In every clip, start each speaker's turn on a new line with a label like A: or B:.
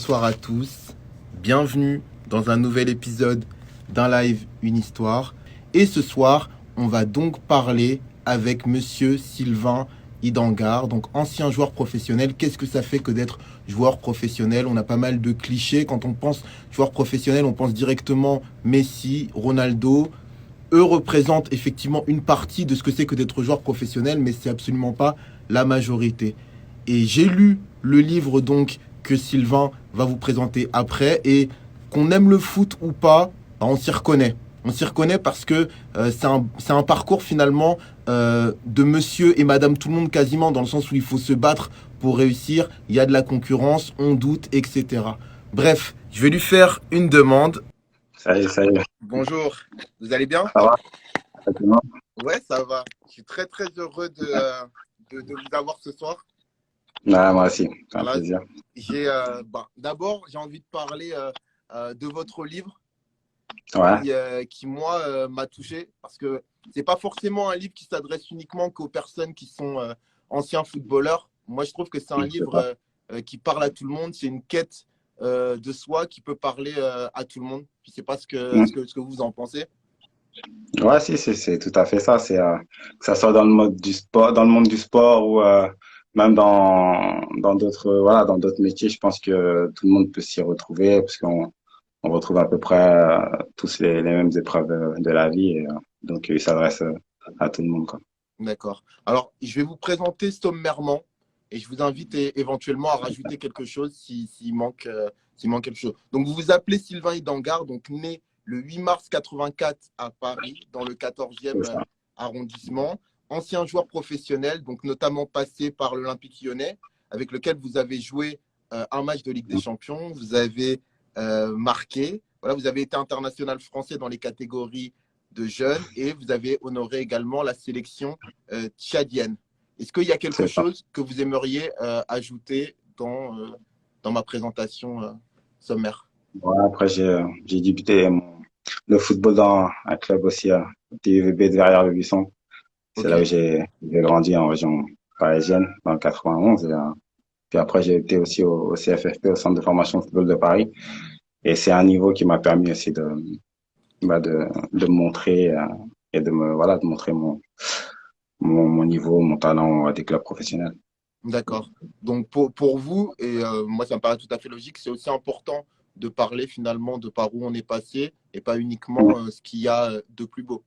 A: bonsoir à tous. Bienvenue dans un nouvel épisode d'un live, une histoire. Et ce soir, on va donc parler avec monsieur Sylvain Idangar, donc ancien joueur professionnel. Qu'est-ce que ça fait que d'être joueur professionnel? On a pas mal de clichés. Quand on pense joueur professionnel, on pense directement Messi, Ronaldo. Eux représentent effectivement une partie de ce que c'est que d'être joueur professionnel, mais c'est absolument pas la majorité. Et j'ai lu le livre donc que Sylvain va vous présenter après, et qu'on aime le foot ou pas, bah, on s'y reconnaît. On s'y reconnaît parce que c'est un parcours finalement de monsieur et madame tout le monde quasiment, dans le sens où il faut se battre pour réussir, il y a de la concurrence, on doute, etc. Bref, je vais lui faire une demande.
B: Salut, salut.
A: Bonjour, vous allez bien?
B: Ça va? Exactement.
A: Ouais, ça va. Je suis très très heureux de vous avoir ce soir.
B: Ouais, moi aussi, c'est un
A: Voilà,
B: plaisir.
A: d'abord, j'ai envie de parler de votre livre
B: Ouais,
A: qui moi, m'a touché parce que c'est pas forcément un livre qui s'adresse uniquement qu'aux personnes qui sont anciens footballeurs. Moi, je trouve que c'est un
B: je sais
A: livre
B: pas.
A: qui parle à tout le monde. C'est une quête de soi qui peut parler à tout le monde. Je sais pas ce que vous en pensez.
B: Ouais, si, c'est tout à fait ça. C'est que ça soit dans le mode du sport, dans le monde du sport ou même dans d'autres voilà dans d'autres métiers, je pense que tout le monde peut s'y retrouver parce qu'on retrouve à peu près tous les mêmes épreuves de la vie et donc il s'adresse à tout le monde quoi.
A: D'accord. Alors, je vais vous présenter sommairement et je vous invite éventuellement à rajouter quelque chose s'il manque quelque chose. Donc, vous vous appelez Sylvain Idangar, donc né le 8 mars 84 à Paris, dans le
B: C'est
A: 14e
B: ça.
A: arrondissement. Ancien joueur professionnel, donc notamment passé par l'Olympique Lyonnais, avec lequel vous avez joué un match de Ligue des Champions. Vous avez marqué. Voilà, vous avez été international français dans les catégories de jeunes et vous avez honoré également la sélection tchadienne. Est-ce qu'il y a quelque
B: C'est ça.
A: chose que vous aimeriez ajouter dans ma présentation sommaire?
B: Ouais, après j'ai débuté le football dans un club aussi TUVB derrière le Buisson. C'est
A: Ok,
B: là où j'ai grandi en région parisienne, dans le 91. Puis après, j'ai été aussi au CFFP, au Centre de formation de football de Paris. Et c'est un niveau qui m'a permis aussi de me montrer et voilà, de montrer mon niveau, mon talent à des clubs professionnels.
A: d'accord. Donc pour vous, et moi ça me paraît tout à fait logique, c'est aussi important de parler finalement de par où on est passé et pas uniquement ce qu'il y a de plus beau.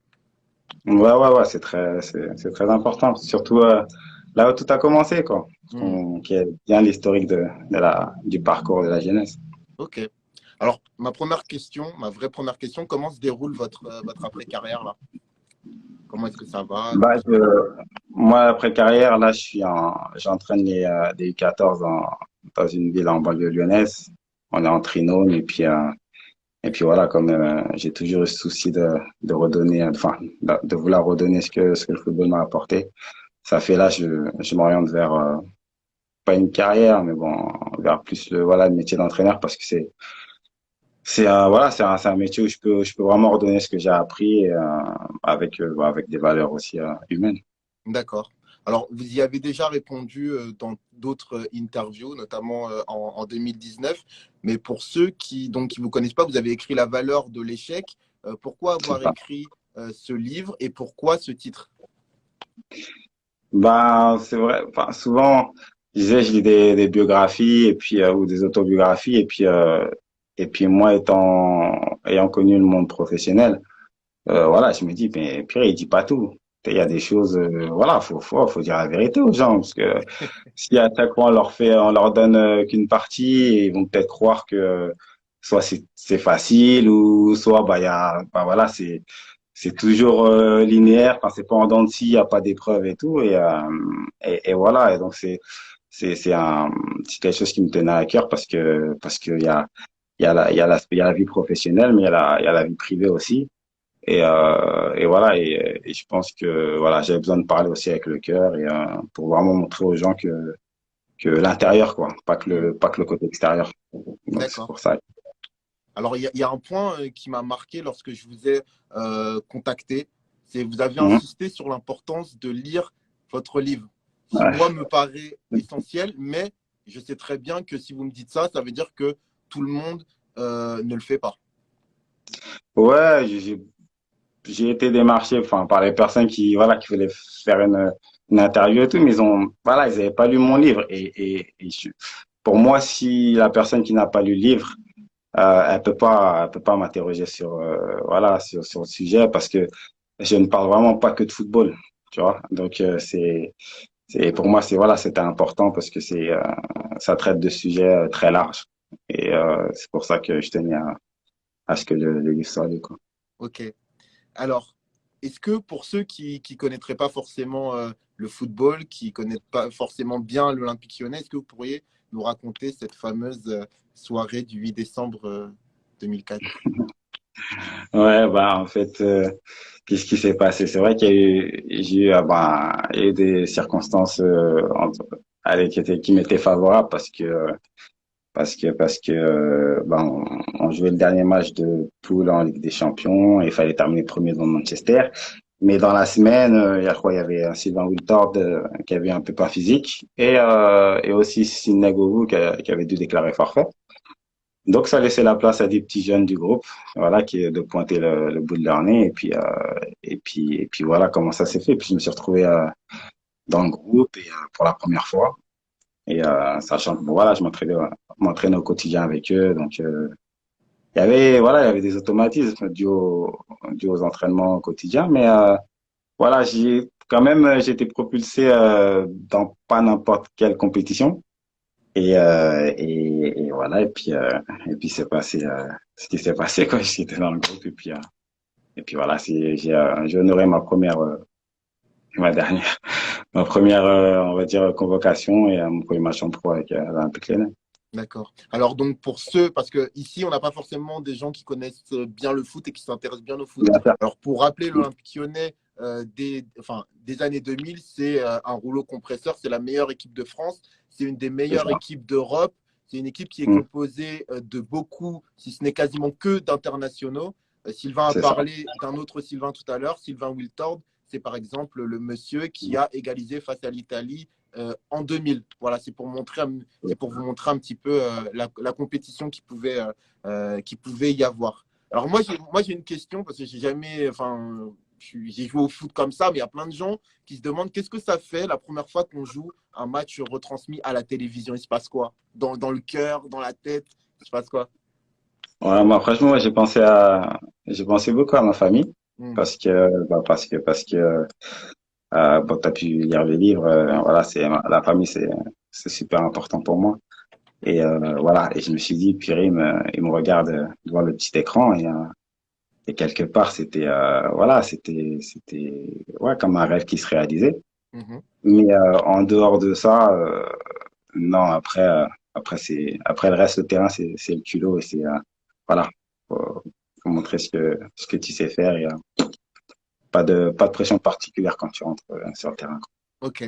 B: Ouais, c'est très important. Surtout là où tout a commencé, quoi.
A: Hmm.
B: Qui est bien l'historique du parcours de la jeunesse.
A: Ok. Alors, ma première question, ma vraie première question, comment se déroule votre après-carrière là? Comment est-ce que ça va?
B: Bah, moi, après carrière, là, j'entraîne des U14 dans une ville en banlieue lyonnaise. On est en trinôme et puis voilà, comme j'ai toujours eu ce souci de redonner, enfin, de vouloir redonner ce que le football m'a apporté. Ça fait là, je m'oriente vers, pas une carrière, mais bon, vers plus voilà, le métier d'entraîneur parce que voilà, c'est un métier où je peux vraiment redonner ce que j'ai appris avec des valeurs aussi humaines.
A: D'accord. Alors, vous y avez déjà répondu dans d'autres interviews, notamment en 2019. Mais pour ceux qui vous connaissent pas, vous avez écrit La valeur de l'échec. Pourquoi
B: C'est
A: avoir
B: ça.
A: écrit ce livre et pourquoi ce titre?
B: Ben, c'est vrai. Enfin, souvent, je lis des biographies et puis ou des autobiographies et puis moi ayant connu le monde professionnel, voilà, je me dis mais pire, il dit pas tout. Il y a des choses, voilà, faut dire la vérité aux gens parce que si à chaque fois on leur donne qu'une partie, ils vont peut-être croire que soit c'est facile ou soit bah il y a, bah voilà, c'est toujours linéaire, enfin c'est pas en dents de scie, il y a pas d'épreuve et tout et voilà et donc c'est quelque chose qui me tenait à cœur parce que il y a la vie professionnelle mais il y a la vie privée aussi et voilà et je pense que voilà j'avais besoin de parler aussi avec le cœur et pour vraiment montrer aux gens que l'intérieur quoi,
A: Hmm.
B: pas que le côté extérieur. Donc c'est
A: D'accord.
B: pour ça.
A: Alors, il y a un point qui m'a marqué lorsque je vous ai contacté, c'est vous avez
B: Mhm.
A: insisté sur l'importance de lire votre livre, qui,
B: Ouais,
A: moi, me paraît essentiel, mais Je sais très bien que si vous me dites ça, ça veut dire que tout le monde ne le fait pas.
B: Ouais, j'ai été démarché, enfin, par les personnes qui, voilà, qui voulaient faire une interview et tout, mais voilà, ils n'avaient pas lu mon livre. Pour moi, si la personne qui n'a pas lu le livre, elle peut pas m'interroger sur, voilà, sur le sujet parce que je ne parle vraiment pas que de football, tu vois. Donc, pour moi, voilà, c'était important parce que ça traite de sujets très larges. C'est pour ça que je tenais à ce que le livre soit lu, quoi.
A: Ok. Alors, est-ce que pour ceux qui ne connaîtraient pas forcément le football, qui ne connaissent pas forcément bien l'Olympique Lyonnais, est-ce que vous pourriez nous raconter cette fameuse soirée du 8 décembre 2004?
B: Ouais, bah, en fait, qu'est-ce qui s'est passé? C'est vrai j'ai eu, il y a eu des circonstances, allez, qui m'étaient favorables parce que, on jouait le dernier match de poule en Ligue des Champions et il fallait terminer premier dans Manchester. Mais dans la semaine, je crois, il y avait un Sylvain Wiltord qui avait un pépin physique et aussi Sidney Govou qui avait dû déclarer forfait. Donc, ça laissait la place à des petits jeunes du groupe, voilà, de pointer le bout de leur nez. Et puis voilà comment ça s'est fait. Puis je me suis retrouvé dans le groupe pour la première fois. Sachant que bon, voilà, je m'entraînais au quotidien avec eux. Donc, voilà, il y avait des automatismes dus aux entraînements quotidiens. Mais voilà, j'ai été propulsé dans pas n'importe quelle compétition. Et voilà, et puis c'est passé ce qui s'est passé quand j'étais dans le groupe. Et puis voilà, j'ai honoré ma dernière, ma première, on va dire, convocation et mon premier match en pro avec l'Olympique Lyonnais.
A: D'accord. Alors donc pour ceux, parce que ici on n'a pas forcément des gens qui connaissent bien le foot et qui s'intéressent bien au foot.
B: Bien sûr.
A: Alors pour rappeler l'Olympique Lyonnais des années 2000, c'est un rouleau compresseur, c'est la meilleure équipe de France, c'est une des
B: C'est
A: meilleures
B: ça.
A: équipes d'Europe, c'est une équipe qui est
B: Mm.
A: composée de beaucoup, si ce n'est quasiment que d'internationaux. Sylvain a
B: C'est ça.
A: parlé d'un autre Sylvain tout à l'heure, Sylvain Wiltord, c'est par exemple le monsieur qui a égalisé face à l'Italie en 2000. Voilà, c'est pour vous montrer un petit peu la compétition qui pouvait y avoir. Alors moi, j'ai une question parce que j'ai jamais, enfin, j'ai joué au foot comme ça, mais il y a plein de gens qui se demandent qu'est-ce que ça fait la première fois qu'on joue un match retransmis à la télévision. Il se passe quoi dans le cœur, dans la tête, il se passe quoi?
B: Ouais, moi, franchement, j'ai pensé beaucoup à ma famille
A: Hmm.
B: parce que, bon, t'as pu lire le livre, voilà, la famille, c'est super important pour moi. Voilà, et je me suis dit, purée, il me regarde devant le petit écran et quelque part, voilà, ouais, comme un rêve qui se réalisait.
A: Mhm.
B: Mais en dehors de ça, non, après le reste, le terrain, c'est le culot et voilà, faut montrer ce que tu sais faire et pas de pression particulière quand tu rentres sur le terrain, quoi.
A: Ok.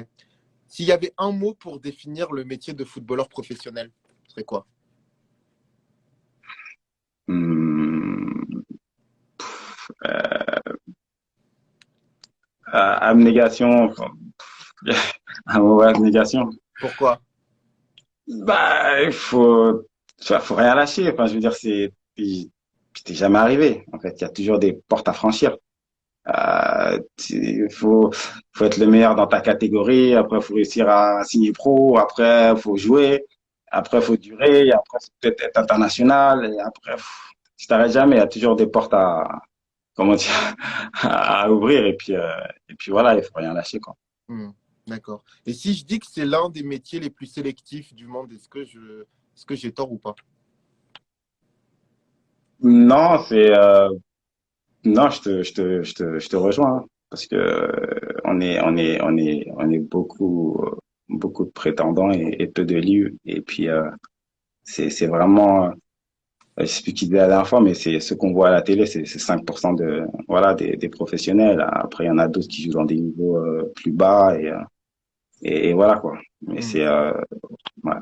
A: S'il y avait un mot pour définir le métier de footballeur professionnel, ce serait quoi?
B: Hum, abnégation, enfin, un mot, ouais, abnégation.
A: Pourquoi?
B: Bah, faut rien lâcher. Enfin, je veux dire, puis t'es jamais arrivé. En fait, il y a toujours des portes à franchir. Faut être le meilleur dans ta catégorie. Après, faut réussir à signer pro. Après, faut jouer. Après, faut durer. Après, faut peut-être être international. Et après, tu t'arrêtes jamais. Il y a toujours des portes comment dire, à ouvrir. Et puis voilà, il faut rien lâcher, quoi.
A: Hmm, d'accord. Et si je dis que c'est l'un des métiers les plus sélectifs du monde, est-ce que j'ai tort ou pas?
B: Non, non, je te rejoins, hein, parce que on est beaucoup de prétendants et peu de livres. Et puis, c'est vraiment, je sais plus qui disait la dernière fois, mais c'est ce qu'on voit à la télé, c'est 5% voilà, des professionnels. Après, il y en a d'autres qui jouent dans des niveaux plus bas et voilà, quoi. Mais
A: Hmm.
B: ouais.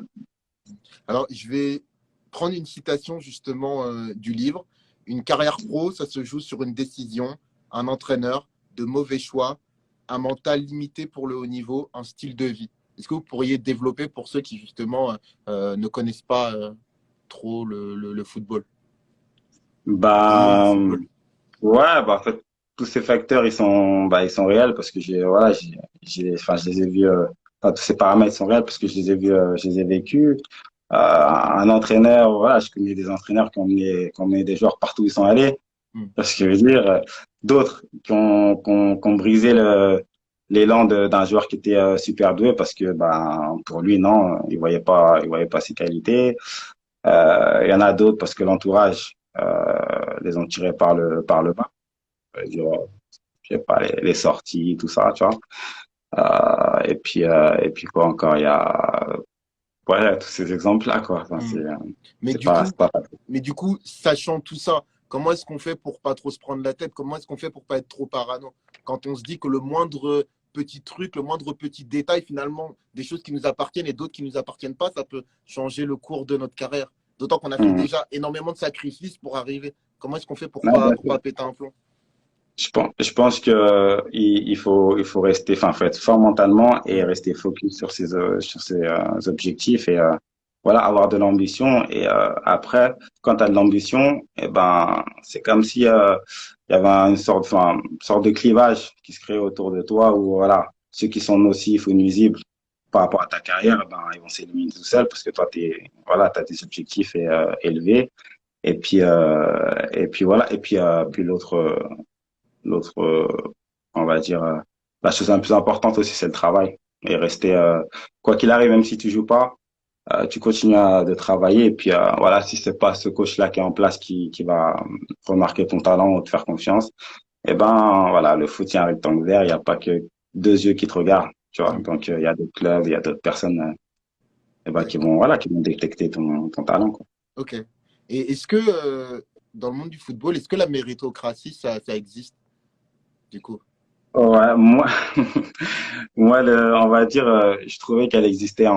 A: Alors, je vais prendre une citation justement du livre. Une carrière pro, ça se joue sur une décision, un entraîneur, de mauvais choix, un mental limité pour le haut niveau, un style de vie. Est-ce que vous pourriez développer pour ceux qui justement ne connaissent pas trop le football, le monde du
B: Bah,
A: football?
B: ouais, bah, en fait, tous ces facteurs, ils sont réels parce que voilà, enfin, je les ai vus, enfin, tous ces paramètres sont réels parce que je les ai vus, je les ai vécus. Un entraîneur, voilà, je connais des entraîneurs qui ont mené des joueurs partout où ils sont allés.
A: Hmm.
B: Parce que je veux dire, d'autres qui ont brisé l'élan d'un joueur qui était super doué parce que, ben, pour lui, non, il voyait pas ses qualités. Il y en a d'autres parce que l'entourage les ont tirés par le bas. Je veux dire, je sais pas, les sorties, tout ça, tu vois. Et puis quoi encore, il y a, ouais, tous ces exemples-là, quoi. Enfin,
A: Hmm. Mais
B: c'est
A: du
B: pas,
A: coup,
B: c'est pas,
A: sachant tout ça, comment est-ce qu'on fait pour pas trop se prendre la tête? Comment est-ce qu'on fait pour pas être trop parano? Quand on se dit que le moindre petit truc, le moindre petit détail, finalement, des choses qui nous appartiennent et d'autres qui nous appartiennent pas, ça peut changer le cours de notre carrière. D'autant qu'on a fait
B: Hum.
A: déjà énormément de sacrifices pour arriver. Comment est-ce qu'on fait
B: Ouais,
A: pour pas péter un plomb?
B: je pense que il faut rester, enfin, faut être fort mentalement et
A: Hmm.
B: rester focus sur ses objectifs et voilà, avoir de l'ambition. Et après, quand tu as de l'ambition, eh ben, c'est comme si il y avait une sorte de clivage qui se crée autour de toi où voilà, ceux qui sont nocifs ou nuisibles par rapport à ta carrière, eh ben, ils vont s'éliminer tout seuls parce que toi, voilà, t'as des objectifs élevés. Et puis voilà, et puis, puis l'autre, on va dire, la chose la plus importante aussi, c'est le travail. Et rester, quoi qu'il arrive, même si tu joues pas, tu continues de travailler. Et puis, voilà, si c'est pas ce coach-là qui est en place qui va remarquer ton talent ou te faire confiance, eh ben, voilà, le foot, c'est un rectangulaire. Il n'y a pas que deux yeux qui te regardent, tu vois.
A: Hmm.
B: Donc, il y a d'autres clubs, il y a d'autres personnes, eh ben,
A: D'accord.
B: qui vont détecter ton talent, quoi.
A: Ok. Et est-ce que dans le monde du football, est-ce que la méritocratie, ça existe du coup?
B: Ouais, moi, moi, on va dire, je trouvais qu'elle existait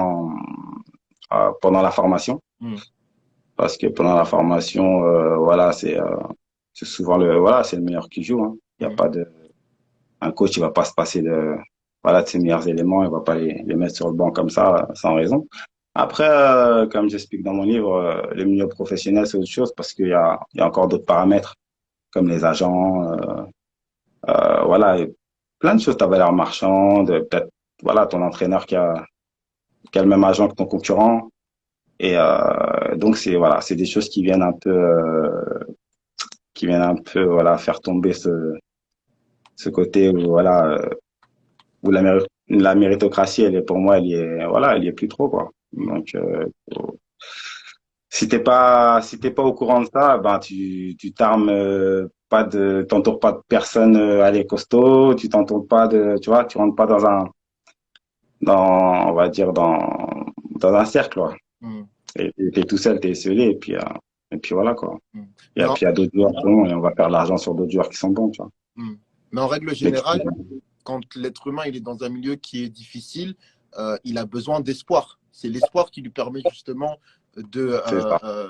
B: pendant la formation.
A: Hmm.
B: Parce que pendant la formation, voilà, c'est souvent voilà, c'est le meilleur qui joue, hein. Il y a
A: Hmm.
B: pas de, un coach, il va pas se passer voilà, de ses meilleurs éléments, il va pas les mettre sur le banc comme ça, sans raison. Après, comme j'explique dans mon livre, le milieu professionnel, c'est autre chose parce il y a encore d'autres paramètres, comme les agents, voilà, et plein de choses, ta valeur marchande, peut-être, voilà, ton entraîneur qui a le même agent que ton concurrent. Et donc voilà, c'est des choses qui viennent un peu voilà faire tomber ce côté où voilà où la méritocratie elle est pour moi elle y est voilà elle y est plus trop quoi.
A: Hmm.
B: Donc si t'es pas au courant de ça, ben tu t'armes pas de t'entoures pas de personnes allez costaud, tu t'entoures pas de tu vois, tu rentres pas dans on va dire dans un cercle quoi.
A: Hmm.
B: Et t'es tout seul, t'es isolé et puis voilà quoi.
A: Hmm.
B: Et puis il y a d'autres joueurs bons et on va faire de l'argent sur d'autres joueurs qui sont bons, tu vois.
A: Hmm. Mais en règle
B: L'équipe,
A: générale, quand l'être humain il est dans un milieu qui est difficile, il a besoin d'espoir. C'est l'espoir qui lui permet justement
B: c'est ça.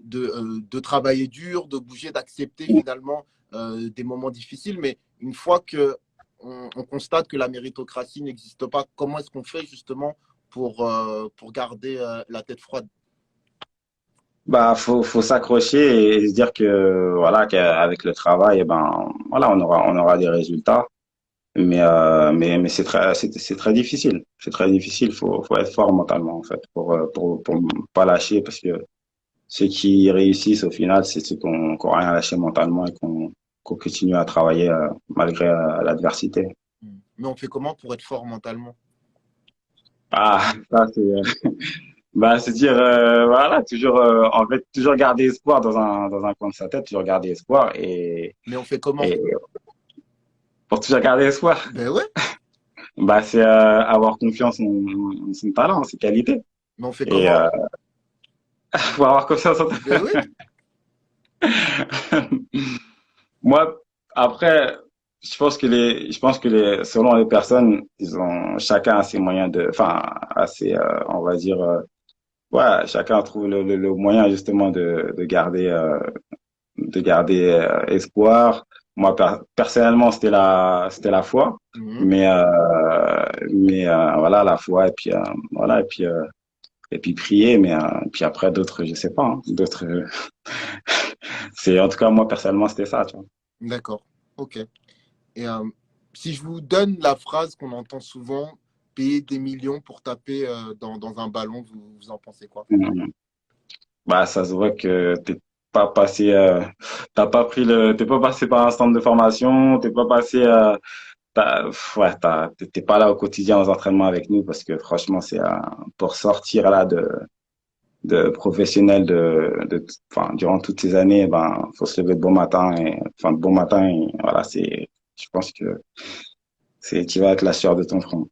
A: de travailler dur, de bouger, d'accepter finalement des moments difficiles. Mais une fois que on constate que la méritocratie n'existe pas, comment est-ce qu'on fait justement pour garder la tête froide?
B: Bah, faut s'accrocher et se dire que, voilà, qu'avec le travail, eh ben, voilà, on aura des résultats. Mais c'est très difficile. C'est très difficile. Faut être fort mentalement, en fait, pour pas lâcher parce que ceux qui réussissent au final, c'est ceux qui ont rien lâché mentalement et qu'on continue à travailler, malgré, l'adversité.
A: Hmm. Mais on fait comment pour être fort mentalement?
B: Ah, ça, bah, c'est dire, voilà, toujours, en fait, toujours garder espoir dans un coin de sa tête, toujours garder espoir
A: Mais on fait comment?
B: et pour toujours garder espoir,
A: Ben ouais,
B: bah, c'est avoir confiance en son talent, en ses qualités.
A: mais on fait
B: Et
A: comment?
B: faut avoir confiance en
A: Ben ouais.
B: moi. Après, je pense que selon les personnes, ils ont chacun a ses moyens enfin, a ses, on va dire, ouais, chacun trouve le moyen justement de garder espoir. Moi, personnellement, c'était la foi.
A: Mhm.
B: Mais voilà, à la fois, voilà, et puis prier, puis après d'autres, je sais pas, hein, d'autres, en tout cas, moi, personnellement, c'était ça, tu vois.
A: D'accord. Ok. Et si je vous donne la phrase qu'on entend souvent, payer des millions pour taper dans un ballon, vous en pensez quoi?
B: Mhm. Bah, ça se voit que pas passé, t'es pas passé par un centre de formation, t'es pas passé, ouais, t'es pas là au quotidien aux entraînements avec nous parce que franchement, pour sortir là de professionnel enfin, durant toutes ces années, ben, faut se lever de bon matin de bon matin et voilà, je pense que tu vas avec la sueur de ton front.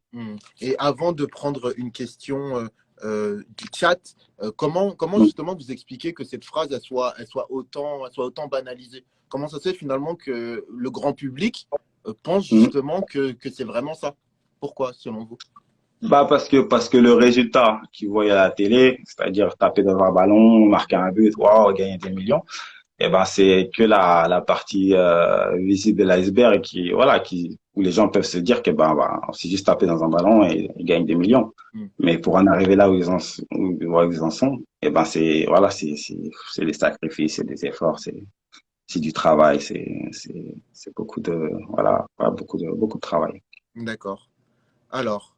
A: Et avant de prendre une question du chat, comment
B: Mm.
A: justement vous expliquez que cette phrase elle soit autant banalisée? Comment ça se fait finalement que le grand public pense
B: Mm.
A: justement que c'est vraiment ça? Pourquoi, selon vous?
B: Bah parce que le résultat qu'ils voient à la télé, c'est-à-dire taper dans un ballon, marquer un but, waouh, gagner des millions, eh ben c'est que la partie visible de l'iceberg où les gens peuvent se dire que on s'est juste tapé dans un ballon et ils gagnent des millions.
A: Mm.
B: Mais pour en arriver là où ils en sont, eh ben c'est des sacrifices, c'est des efforts, c'est du travail, c'est beaucoup de beaucoup de travail.
A: D'accord. Alors,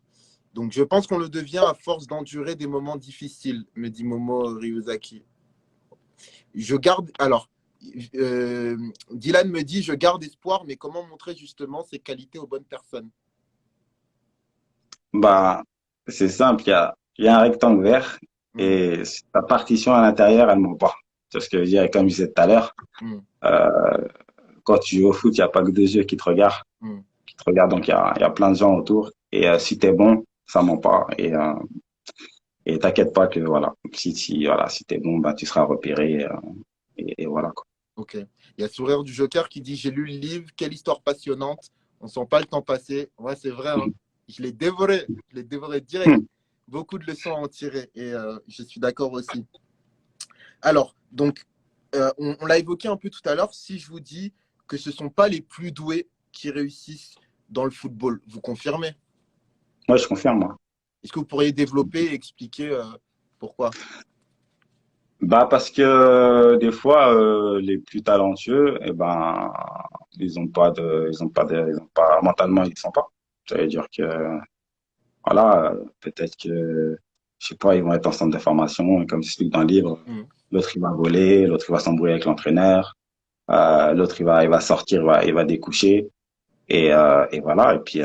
A: donc je pense qu'on le devient à force d'endurer des moments difficiles, me dit Momo Ryuzaki. Alors, Dylan me dit, je garde espoir, mais comment montrer justement ces qualités aux bonnes personnes?
B: Bah, c'est simple, il y a un rectangle vert
A: Mm,
B: et la partition à l'intérieur, elle ment pas. C'est ce que je veux dire, comme je disais tout à l'heure,
A: mm,
B: euh, quand tu joues au foot, il n'y a pas que deux yeux
A: mm.
B: qui te regardent, donc il y a plein de gens autour. Et si t'es bon, ça ment pas. Et t'inquiète pas que voilà, voilà, si t'es bon, bah tu seras repéré et voilà quoi.
A: Ok. Il y a Sourire du Joker qui dit, j'ai lu le livre, quelle histoire passionnante. On sent pas le temps passer. Ouais, c'est vrai, hein. Je l'ai dévoré direct. Beaucoup de leçons à en tirer et je suis d'accord aussi. Alors, donc, on l'a évoqué un peu tout à l'heure. Si je vous dis que ce ne sont pas les plus doués qui réussissent dans le football, vous confirmez?
B: Moi, je confirme, moi.
A: Est-ce que vous pourriez développer et expliquer pourquoi?
B: Bah parce que des fois les plus talentueux ils ont pas mentalement ils sont pas. Ça veut dire que voilà, peut-être que je sais pas, ils vont être en centre de formation et comme c'est dans le livre,
A: Mm.
B: l'autre il va voler, l'autre il va s'embrouiller avec l'entraîneur, l'autre il va sortir, il va découcher et voilà et puis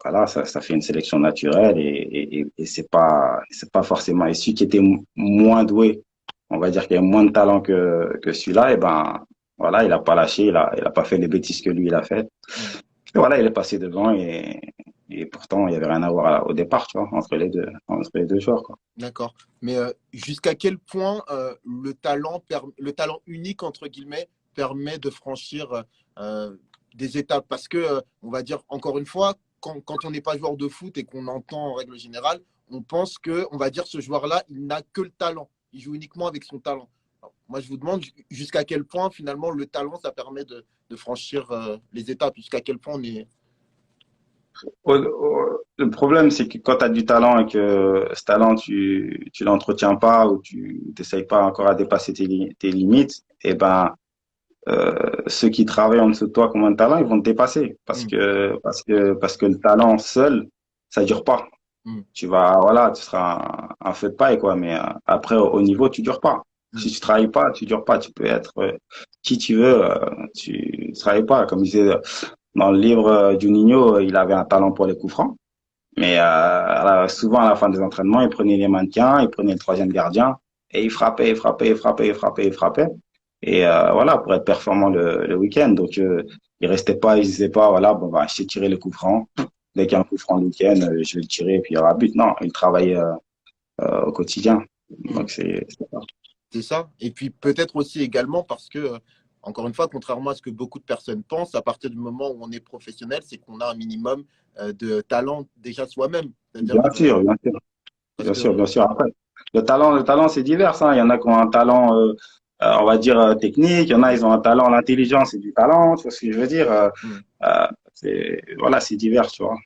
B: voilà ça fait une sélection naturelle et c'est pas forcément et celui qui était moins doué, on va dire qu'il y a moins de talent que celui-là, et ben voilà, il a pas lâché, il a pas fait les bêtises que lui il a fait.
A: Mm.
B: Et voilà, il est passé devant et pourtant il y avait rien à voir au départ, tu vois, entre les deux joueurs quoi.
A: D'accord. Mais jusqu'à quel point le talent unique, entre guillemets, permet de franchir des étapes? Parce que, on va dire, encore une fois, quand on n'est pas joueur de foot et qu'on entend en règle générale, on pense que, on va dire, ce joueur-là, il n'a que le talent. Il joue uniquement avec son talent. Alors, moi, je vous demande jusqu'à quel point, finalement, le talent, ça permet de franchir les étapes. Jusqu'à quel point on est.
B: Le problème, c'est que quand tu as du talent et que ce talent, tu l'entretiens pas ou tu n'essayes pas encore à dépasser tes limites, et ben, ceux qui travaillent en dessous de toi comme un talent, ils vont te dépasser
A: Mm,
B: parce que le talent seul, ça dure pas.
A: mm,
B: Voilà, tu seras un feu de paille, quoi, mais après, au niveau, tu dures pas.
A: mm,
B: Si tu travailles pas, tu dures pas. Tu peux être qui tu veux, tu travailles pas. Comme je disais dans le livre Juninho, il avait un talent pour les coups francs. Mais souvent, à la fin des entraînements, il prenait les mannequins, il prenait le troisième gardien et il frappait, il frappait, il frappait, il frappait, il frappait. Et voilà, pour être performant le week-end. Donc, il restait pas, il disait pas, voilà, bon, bah, je sais tirer les coups francs. Dès qu'il y a un coup franc le week-end, je vais le tirer et puis il y aura but. Non, il travaillait au quotidien.
A: mm.
B: Donc, c'est ça.
A: C'est ça. Et puis peut-être aussi également parce que, encore une fois, contrairement à ce que beaucoup de personnes pensent, à partir du moment où on est professionnel, c'est qu'on a un minimum de talent déjà soi-même. C'est-à-dire
B: Bien
A: que,
B: sûr, bien sûr,
A: parce que,
B: bien sûr. Après, le talent, c'est divers. Hein. Il y en a qui ont un talent, on va dire, technique. Il y en a, ils ont un talent, l'intelligence, c'est du talent. Tu vois ce que je veux dire?
A: mm,
B: Voilà, c'est divers, tu vois.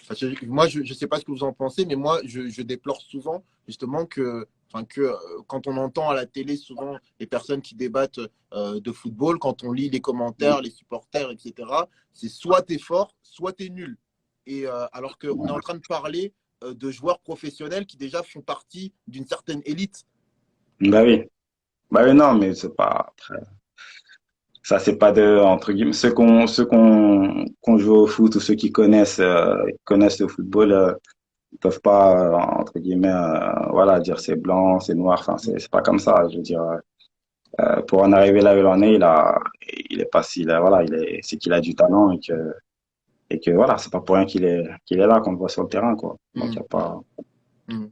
A: Parce que moi, je ne sais pas ce que vous en pensez, mais moi, je déplore souvent justement que quand on entend à la télé souvent les personnes qui débattent de football, quand on lit les commentaires, les supporters, etc., c'est soit tu es fort, soit tu es nul. Et alors qu'on est en train de parler de joueurs professionnels qui déjà font partie d'une certaine élite.
B: Bah oui. Bah oui, non, mais c'est pas, ça, c'est pas de, entre guillemets, qu'on joue au foot ou ceux qui connaissent le football, ils peuvent pas, entre guillemets, voilà, dire c'est blanc, c'est noir, enfin, c'est pas comme ça. Je veux dire, pour en arriver là où il en est, il est pas si, voilà, c'est qu'il a du talent et que voilà, c'est pas pour rien qu'il est là, qu'on le voit sur le terrain, quoi. Donc,
A: Mm,
B: y a pas,
A: mm.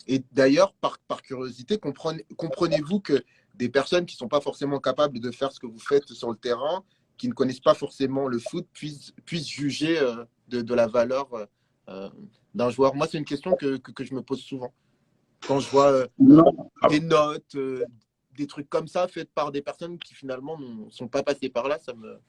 A: Et d'ailleurs, par curiosité, comprenez-vous que des personnes qui ne sont pas forcément capables de faire ce que vous faites sur le terrain, qui ne connaissent pas forcément le foot, puissent juger de la valeur euh, d'un joueur? Moi, c'est une question que je me pose souvent. Quand je vois
B: non.
A: des notes, des trucs comme ça, faits par des personnes qui finalement ne sont pas passées par là, ça me... Enfin,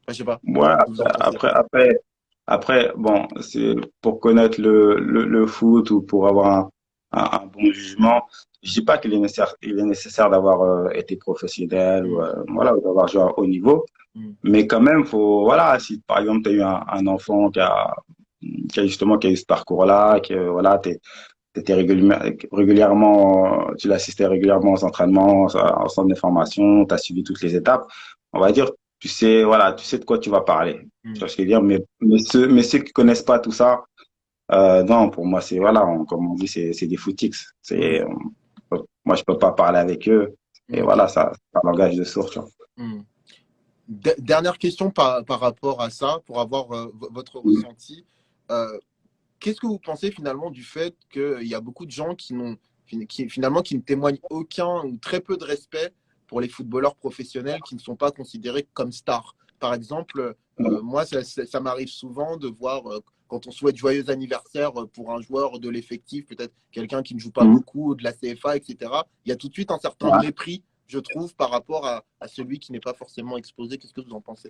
A: je sais pas,
B: Ouais,
A: ce que vous en pensez.
B: après, bon, c'est pour connaître le foot ou pour avoir un bon jugement. Je dis pas il est nécessaire d'avoir été professionnel ou
A: Mm,
B: voilà, ou d'avoir joué à haut niveau,
A: mm,
B: mais quand même, faut voilà, si par exemple tu as eu un enfant qui a justement qui a eu ce parcours-là, que voilà, t'étais régulièrement, tu l'assistais régulièrement aux entraînements, au centre de formation, tu as suivi toutes les étapes. On va dire, tu sais, voilà, tu sais de quoi tu vas parler. Tu
A: mm,
B: vois ce que je veux dire? Mais ceux qui connaissent pas tout ça, non, pour moi, c'est, voilà, comme on dit, c'est des footix.
A: mm,
B: Moi, je peux pas parler avec eux. Et
A: mm,
B: voilà,
A: ok.
B: ça, c'est un langage de sourds, tu vois.
A: Mm. Dernière question par rapport à ça, pour avoir votre
B: Mhm.
A: ressenti. Euh, Qu'est-ce que vous pensez finalement du fait qu'il y a beaucoup de gens finalement qui ne témoignent aucun ou très peu de respect pour les footballeurs professionnels qui ne sont pas considérés comme stars? Par exemple, moi, ça m'arrive souvent de voir quand on souhaite joyeux anniversaire pour un joueur de l'effectif, peut-être quelqu'un qui ne joue pas
B: Mhm.
A: beaucoup, de la CFA, etc. Il y a tout de suite un certain
B: Ouais.
A: mépris, je trouve, par rapport à celui qui n'est pas forcément exposé. Qu'est-ce que vous en pensez?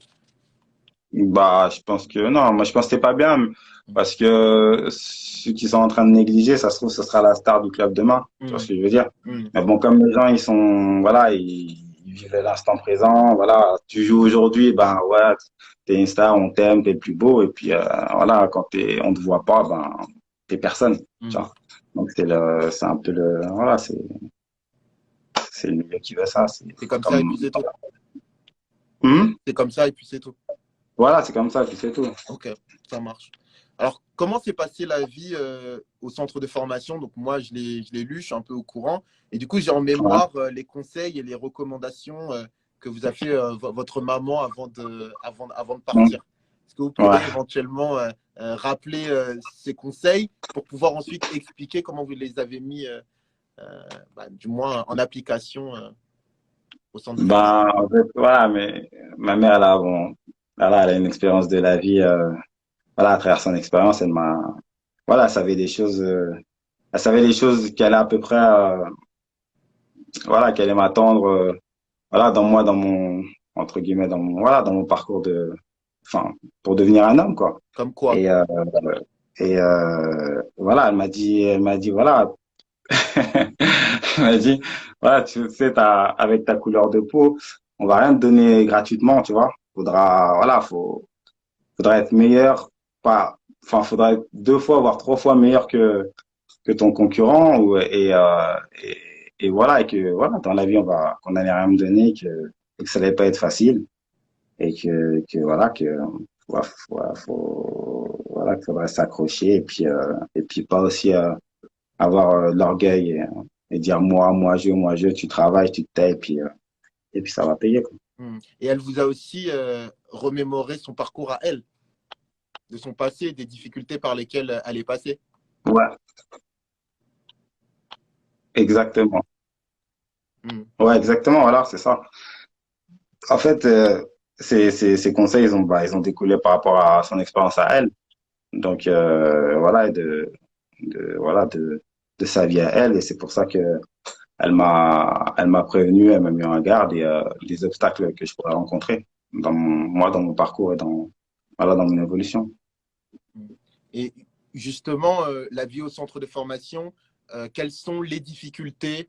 B: Bah, je pense que non, moi je pense que c'est pas bien parce que ceux qui sont en train de négliger, ça se trouve, ce sera la star du club demain. Tu vois ce
A: Hum,
B: que je veux dire?
A: hum,
B: Mais bon, comme les gens, ils sont, voilà, ils vivent l'instant présent, voilà, tu joues aujourd'hui, ben ouais, t'es une star, on t'aime, t'es le plus beau, et puis voilà, quand on te voit pas, ben t'es personne. Tu
A: hum.
B: vois. Donc c'est un peu voilà, c'est le milieu qui veut ça.
A: C'est
B: C'est
A: comme ça et puis
B: comme,
A: c'est tout.
B: Hmm.
A: C'est comme ça et puis c'est tout.
B: Voilà, c'est comme ça, puis c'est tout.
A: Ok, ça marche. Alors, comment s'est passée la vie au centre de formation? Donc, moi, je l'ai lu, je suis un peu au courant. Et du coup, j'ai en
B: Ouais.
A: mémoire les conseils et les recommandations que vous a fait votre maman avant de
B: Hmm.
A: partir. Est-ce que vous
B: Ouais.
A: pourriez éventuellement rappeler ces conseils pour pouvoir ensuite expliquer comment vous les avez mis, du moins en application au centre de formation?
B: Ben, en fait, voilà, mais ma mère, là, bon, voilà, elle a une expérience de la vie, voilà, à travers son expérience, voilà, elle savait des choses qu'elle a à peu près, voilà, qu'elle allait m'attendre, voilà, dans mon, entre guillemets, voilà, dans mon parcours enfin, pour devenir un homme, quoi.
A: Comme quoi?
B: Et, voilà, elle m'a dit, voilà, elle m'a dit, voilà, tu sais, avec ta couleur de peau, on va rien te donner gratuitement, tu vois. Voilà, faudra être meilleur, pas, enfin, faudra être deux fois, voire trois fois meilleur que ton concurrent, et voilà, et que, voilà, dans la vie, qu'on n'allait rien me donner, et que ça allait pas être facile, et que voilà, voilà, qu'il faudrait s'accrocher, et puis pas aussi, avoir de l'orgueil et dire moi je, tu travailles, tu te tais, et puis ça va payer, quoi.
A: Hmm. Et elle vous a aussi remémoré son parcours à elle, de son passé, des difficultés par lesquelles elle est passée.
B: Ouais, exactement.
A: Hmm.
B: Ouais, exactement, voilà, c'est ça. En fait, ces conseils, ils ont découlé par rapport à son expérience à elle. Donc, voilà, voilà, de sa vie à elle. Et c'est pour ça que elle m'a prévenu, elle m'a mis en garde des obstacles que je pourrais rencontrer dans mon parcours et voilà, dans mon évolution.
A: Et justement, la vie au centre de formation, quelles sont les difficultés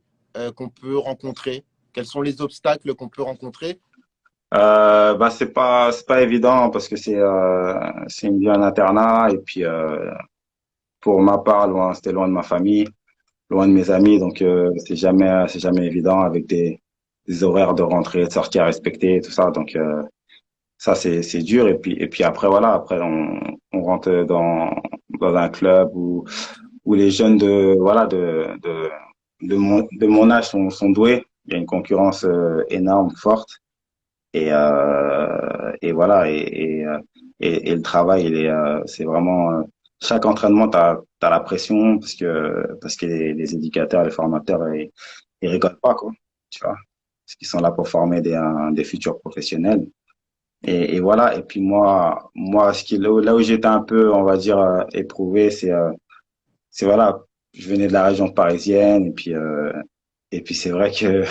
A: qu'on peut rencontrer? Quels sont les obstacles qu'on peut rencontrer?
B: Bah c'est pas évident parce que c'est une vie en internat et puis pour ma part loin c'était loin de ma famille, loin de mes amis donc c'est jamais évident avec des horaires de rentrée et de sortie à respecter tout ça donc ça c'est dur et puis après voilà après on rentre dans un club où les jeunes de mon âge sont doués. Il y a une concurrence énorme, forte. Et voilà. Et le travail, c'est vraiment chaque entraînement, t'as la pression parce que les éducateurs, les formateurs, ils rigolent pas quoi. Tu vois, parce qu'ils sont là pour former des futurs professionnels. Et voilà. Et puis moi, là où j'étais un peu, on va dire, éprouvé, c'est voilà, je venais de la région parisienne et puis c'est vrai que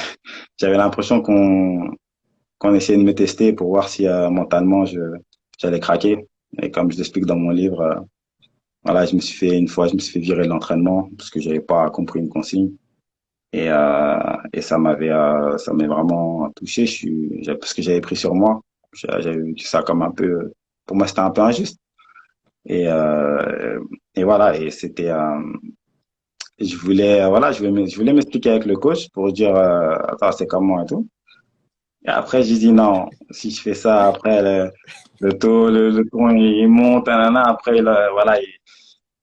B: j'avais l'impression qu'on essayait de me tester pour voir si mentalement j'allais craquer. Et comme je l'explique dans mon livre, voilà, je me suis fait virer de l'entraînement parce que j'avais pas compris une consigne et ça m'avait vraiment touché. Parce que j'avais pris sur moi, j'avais vu ça comme un peu, pour moi c'était un peu injuste. Et et voilà, et c'était je voulais m'expliquer avec le coach pour dire, attends, c'est comment et tout. Et après, j'ai dit non, si je fais ça, après, le ton, il monte, nanana, après, voilà,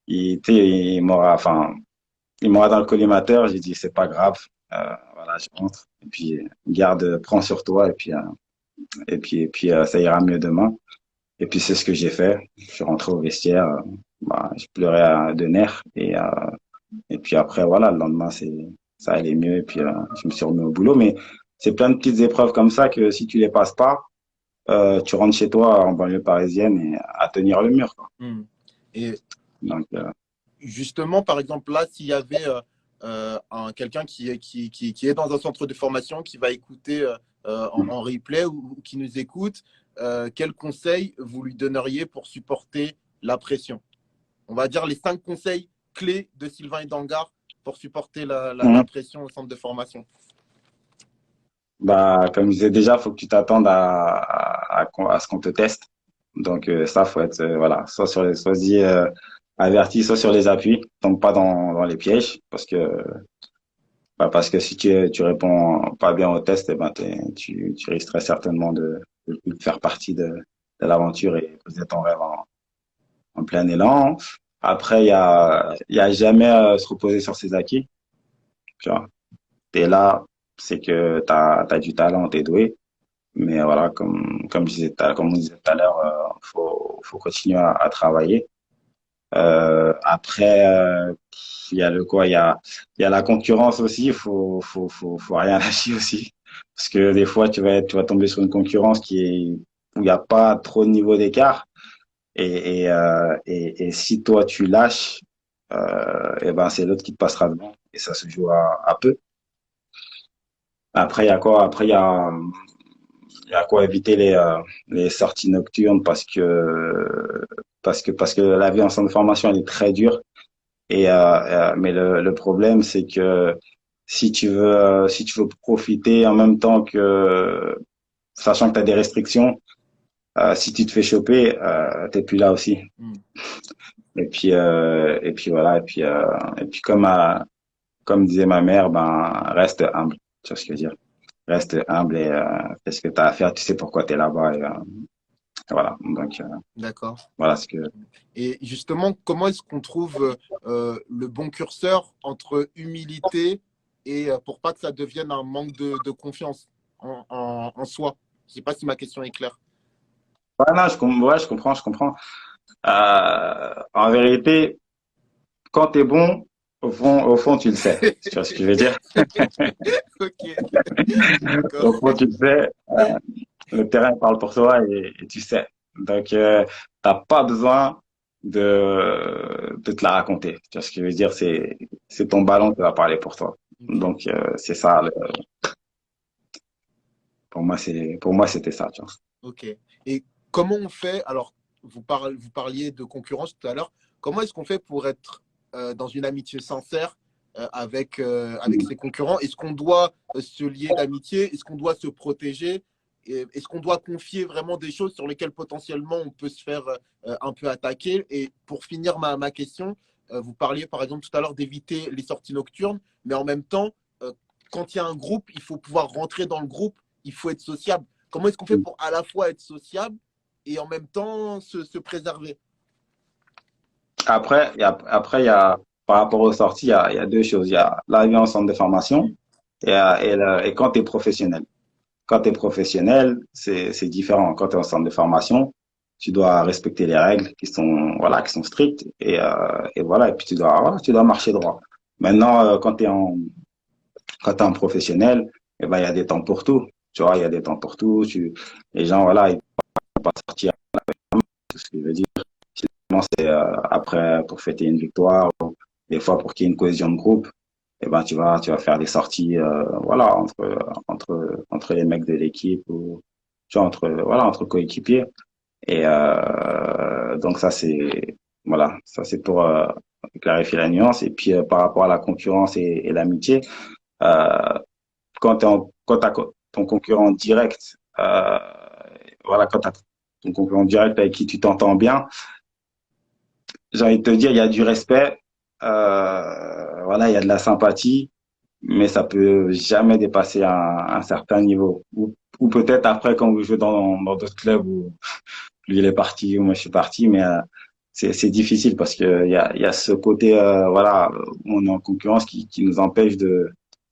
B: tu sais, il m'aura dans le collimateur. J'ai dit, c'est pas grave, voilà, je rentre. Et puis, garde, prends sur toi, et puis, ça ira mieux demain. Et puis, c'est ce que j'ai fait. Je suis rentré au vestiaire, bah, je pleurais de nerfs, et puis après, voilà, le lendemain, ça allait mieux. Et puis, je me suis remis au boulot. Mais c'est plein de petites épreuves comme ça que si tu les passes pas, tu rentres chez toi en banlieue parisienne et à tenir le mur, quoi.
A: Hmm. Et
B: Donc,
A: justement, par exemple, là, s'il y avait quelqu'un qui est dans un centre de formation, qui va écouter en replay ou qui nous écoute, quels conseils vous lui donneriez pour supporter la pression? On va dire les 5 conseils clés de Sylvain Idangar pour supporter la
B: mhm.
A: pression au centre de formation.
B: Bah, comme je disais déjà, faut que tu t'attendes à ce qu'on te teste. Donc, ça, faut être, voilà, soit dit, averti, soit sur les appuis. Tombe pas dans les pièges parce que si tu réponds pas bien au test, eh ben, tu risquerais certainement de faire partie de l'aventure et poser ton rêve en plein élan. Après, il y a jamais se reposer sur ses acquis. Tu vois, t'es là, c'est que t'as du talent, t'es doué. Mais voilà, comme on disait tout à l'heure, faut continuer à travailler. Après, il y a le quoi, il y a la concurrence aussi. Faut rien lâcher aussi, parce que des fois tu vas tomber sur une concurrence où il n'y a pas trop de niveau d'écart. Et si toi tu lâches, et ben c'est l'autre qui te passera devant et ça se joue à peu. Après il y a quoi? Après il y a quoi éviter les sorties nocturnes parce que la vie en centre de formation elle est très dure mais le problème c'est que si tu veux profiter en même temps que sachant que tu as des restrictions si tu te fais choper t'es plus là aussi.
A: Hmm.
B: Et puis voilà, et puis comme disait ma mère, ben, reste humble. Tu vois ce que je veux dire? Reste humble et fais ce que tu as à faire. Tu sais pourquoi tu es là-bas. Voilà. Donc,
A: D'accord.
B: voilà ce que.
A: Et justement, comment est-ce qu'on trouve le bon curseur entre humilité et pour pas que ça devienne un manque de confiance en soi? Je ne sais pas si ma question est claire.
B: Ouais, non, ouais, je comprends. En vérité, quand tu es bon, au fond, tu le sais. Tu vois ce que je veux dire?
A: Ok, d'accord.
B: Au fond, tu le sais. Le terrain parle pour toi et tu sais. Donc, t'as pas besoin de te la raconter. Tu vois ce que je veux dire? C'est ton ballon qui va parler pour toi.
A: Ok,
B: Donc, c'est ça. Pour moi, c'était ça, tu vois.
A: ok. Et comment on fait? Alors, vous parliez de concurrence tout à l'heure. comment est-ce qu'on fait pour être dans une amitié sincère avec ses concurrents? Est-ce qu'on doit se lier d'amitié? Est-ce qu'on doit se protéger? Est-ce qu'on doit confier vraiment des choses sur lesquelles potentiellement on peut se faire un peu attaquer? Et pour finir ma question, vous parliez par exemple tout à l'heure d'éviter les sorties nocturnes, mais en même temps, quand il y a un groupe, il faut pouvoir rentrer dans le groupe, il faut être sociable. Comment est-ce qu'on fait pour à la fois être sociable et en même temps se préserver?
B: Après, par rapport aux sorties, il y a deux choses. Il y a la vie en centre de formation et quand tu es professionnel. Quand tu es professionnel, c'est différent. Quand tu es en centre de formation, tu dois respecter les règles qui sont strictes et voilà, et puis voilà, tu dois marcher droit. Maintenant, quand t'es en professionnel, eh ben, il y a des temps pour tout. Tu vois, il y a des temps pour tout. Les gens, voilà, ils peuvent pas sortir. C'est ce que je veux dire. Sinon, c'est après pour fêter une victoire, ou des fois pour qu'il y ait une cohésion de groupe. Eh ben, tu vas faire des sorties, voilà, entre les mecs de l'équipe ou, tu vois, entre coéquipiers. Et donc voilà, ça c'est pour clarifier la nuance. Et puis par rapport à la concurrence et l'amitié, euh, quand t'as ton concurrent direct, voilà, quand t'as ton concurrent direct avec qui tu t'entends bien, j'ai envie de te dire, il y a du respect, voilà, il y a de la sympathie, mais ça peut jamais dépasser un certain niveau. Ou peut-être après quand vous jouez dans d'autres clubs où lui il est parti ou moi je suis parti, mais c'est difficile parce que il y a ce côté, voilà, où on est en concurrence qui nous empêche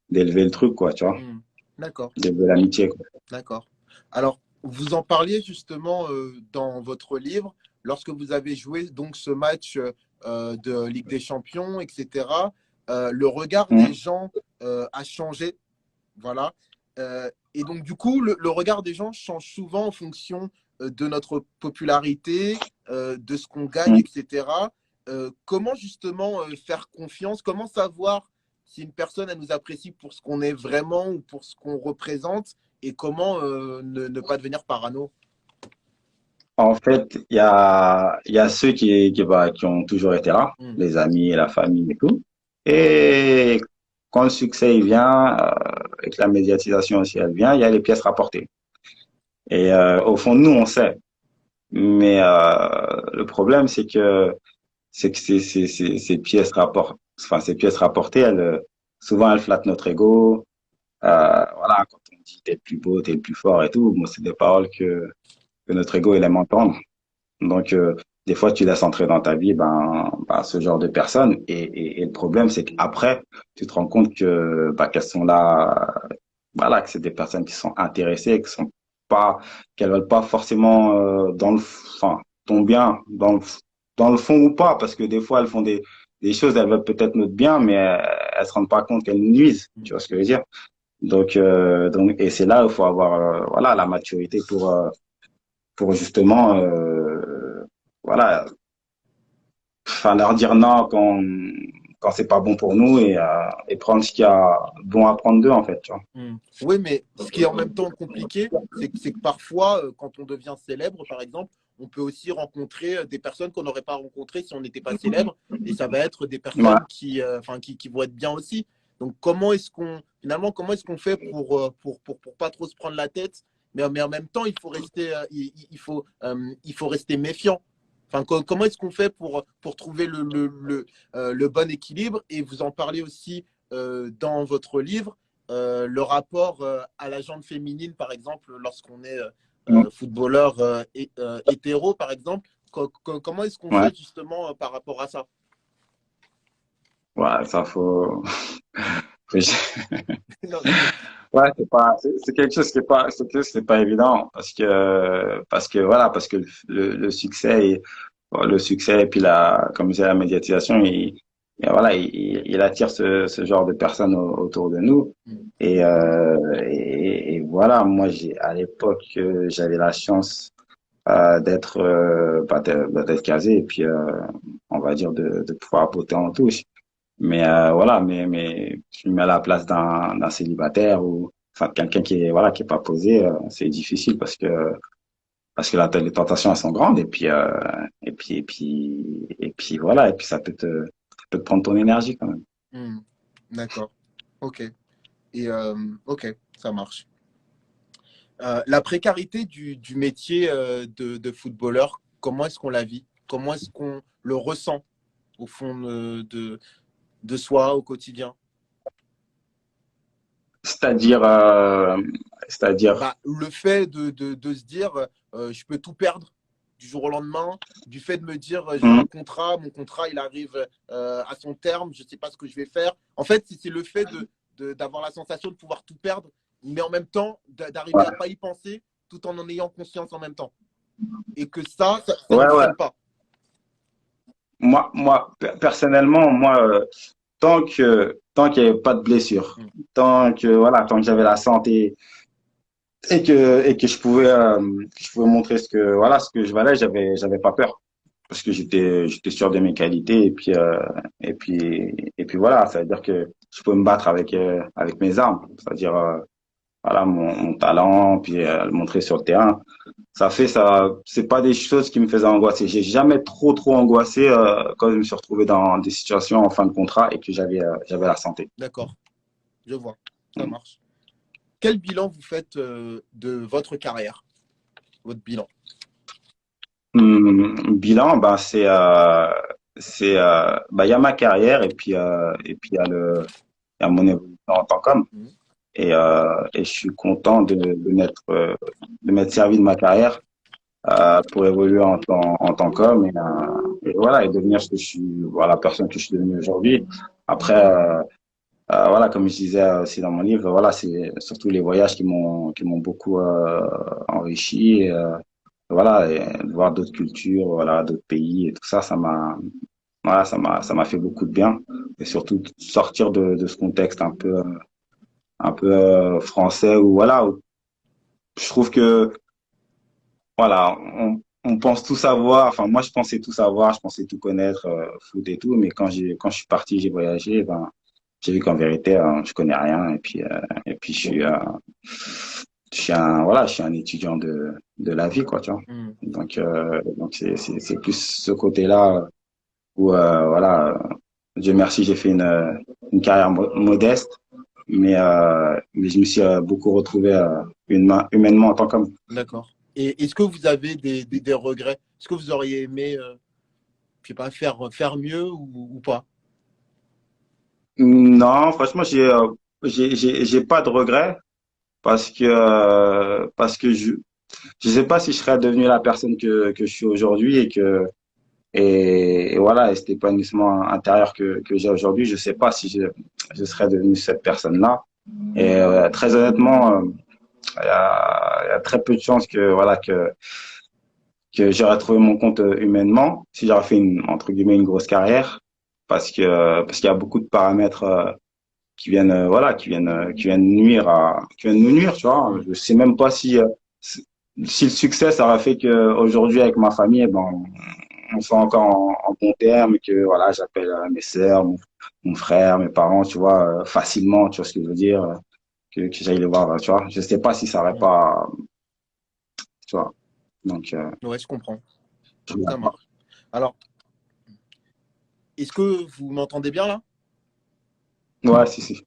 B: d'élever le truc, quoi, tu vois,
A: Hmm. D'accord.
B: d'élever l'amitié, quoi.
A: D'accord. Alors, vous en parliez justement dans votre livre, lorsque vous avez joué donc ce match de Ligue des Champions, etc. Le regard des
B: Hum,
A: gens a changé, voilà. Et donc du coup, le regard des gens change souvent en fonction de notre popularité, de ce qu'on gagne,
B: hum.
A: etc. Comment justement faire confiance? Comment savoir si une personne elle nous apprécie pour ce qu'on est vraiment ou pour ce qu'on représente? Et comment ne pas devenir parano?
B: En fait, il y a ceux qui ont toujours été là,
A: Hmm.
B: les amis et la famille et tout. Et quand le succès il vient, et que la médiatisation aussi elle vient, il y a les pièces rapportées. Et au fond, nous, on sait. Mais le problème, c'est que ces pièces rapportées, souvent, elles flattent notre ego. Voilà, quand on dit t'es le plus beau, t'es le plus fort et tout, moi, c'est des paroles que notre ego, il aime entendre. Donc, des fois, tu laisses entrer dans ta vie ce genre de personnes. Et le problème, c'est qu'après, tu te rends compte qu'elles sont là, voilà, que c'est des personnes qui sont intéressées, pas, qu'elles veulent pas forcément enfin, ton bien, dans le fond ou pas, parce que des fois, elles font des choses, elles veulent peut-être notre bien, mais elles se rendent pas compte qu'elles nous nuisent. Tu vois ce que je veux dire? Donc, et c'est là où il faut avoir, voilà, la maturité pour justement, voilà, enfin leur dire non quand c'est pas bon pour nous et prendre ce qu'il y a bon à prendre d'eux en fait, tu vois.
A: Hmm. Oui, mais ce qui est en même temps compliqué, c'est que parfois, quand on devient célèbre, par exemple, on peut aussi rencontrer des personnes qu'on n'aurait pas rencontrées si on n'était pas célèbre. Et ça va être des
B: Ouais.
A: personnes qui vont être bien aussi. Donc, finalement, comment est-ce qu'on fait pour pas trop se prendre la tête, mais en même temps, il faut rester méfiant. Enfin, comment est-ce qu'on fait pour trouver le bon équilibre? Et vous en parlez aussi dans votre livre le rapport à la jante féminine, par exemple, lorsqu'on est footballeur hétéro, par exemple, comment est-ce qu'on
B: Ouais,
A: fait justement par rapport à ça?
B: ouais, ça faut.
A: Non, mais-
B: Ouais, c'est quelque chose qui est pas, c'est quelque chose qui est pas évident parce que le succès le succès et puis comme je disais, la médiatisation, et voilà, il attire ce genre de personnes autour de nous. Et voilà, moi, à l'époque, j'avais la chance d'être casé et puis, on va dire, de pouvoir botter en touche. Mais voilà, mais je me mets à la place d'un célibataire ou enfin quelqu'un qui est voilà qui est pas posé, c'est difficile parce que parce que là, les tentations elles sont grandes et puis voilà, et puis ça peut te prendre ton énergie quand même.
A: Hmm. D'accord. Ok. Et ok, ça marche. La précarité du métier de footballeur, comment est-ce qu'on la vit? Comment est-ce qu'on le ressent au fond de soi au quotidien?
B: C'est-à-dire, c'est-à-dire,
A: Bah, le fait de se dire je peux tout perdre du jour au lendemain, du fait de me dire j'ai un
B: hum,
A: contrat, mon contrat il arrive à son terme, je ne sais pas ce que je vais faire. En fait, c'est le fait d'avoir la sensation de pouvoir tout perdre, mais en même temps d'arriver à
B: ouais,
A: pas y penser tout en ayant conscience en même temps. Et que ça ne
B: ouais,
A: vous
B: ouais.
A: freine pas.
B: Personnellement, tant qu'il n'y avait pas de blessure,
A: Mm.
B: tant que j'avais la santé et que je pouvais montrer ce que je valais, j'avais pas peur parce que j'étais sûr de mes qualités et puis voilà, ça veut dire que je pouvais me battre avec mes armes, c'est-à-dire voilà mon talent puis le montrer sur le terrain. C'est pas des choses qui me faisaient angoisser. J'ai jamais trop angoissé quand je me suis retrouvé dans des situations en fin de contrat et que j'avais la santé.
A: D'accord, je vois, ça marche. Quel bilan vous faites de votre carrière, votre bilan?
B: Bilan, ben il y a ma carrière et puis il y a mon évolution en tant qu'homme
A: Mm.
B: et je suis content de m'être servi de ma carrière pour évoluer en tant qu'homme et voilà et devenir ce que je suis, voilà, la personne que je suis devenu aujourd'hui. Après, voilà, comme je disais aussi dans mon livre, voilà, c'est surtout les voyages qui m'ont beaucoup enrichi. Voilà, et de voir d'autres cultures, voilà, d'autres pays et tout ça, voilà, ça m'a fait beaucoup de bien. Et surtout de sortir de ce contexte un peu français où voilà, où je trouve que voilà, on pense tout savoir. Enfin, moi, je pensais tout savoir, je pensais tout connaître, foot et tout. Mais quand je suis parti, j'ai voyagé, ben, j'ai vu qu'en vérité, je connais rien. Et puis, je suis un étudiant de la vie, quoi, tu vois.
A: Mm.
B: Donc c'est plus ce côté-là où, voilà, Dieu merci, j'ai fait une carrière modeste, mais je me suis beaucoup retrouvé humainement en tant qu'homme.
A: D'accord. Et est-ce que vous avez des regrets? Est-ce que vous auriez aimé, je sais pas, faire mieux ou pas?
B: Non, franchement, j'ai pas de regrets parce que je sais pas si je serais devenu la personne que je suis aujourd'hui et voilà, et cet épanouissement intérieur que j'ai aujourd'hui, je sais pas si je serais devenu cette personne-là. Et très honnêtement, il y a très peu de chances que j'aurais trouvé mon compte humainement si j'aurais fait entre guillemets une grosse carrière parce qu'il y a beaucoup de paramètres qui viennent voilà qui viennent nous nuire, tu vois.
A: Mm.
B: Je sais même pas si le succès ça aurait fait que aujourd'hui avec ma famille, eh ben on soit encore en bon terme et que voilà, j'appelle mes sœurs, mon frère, mes parents, tu vois, facilement, tu vois ce que je veux dire, que j'aille les voir, tu vois. Je sais pas si ça aurait
A: Mm.
B: pas, tu vois. Donc,
A: Ouais, je comprends.
B: je
A: Ça
B: vois.
A: marche. Alors, est-ce que vous m'entendez bien là?
B: Ouais, si, si.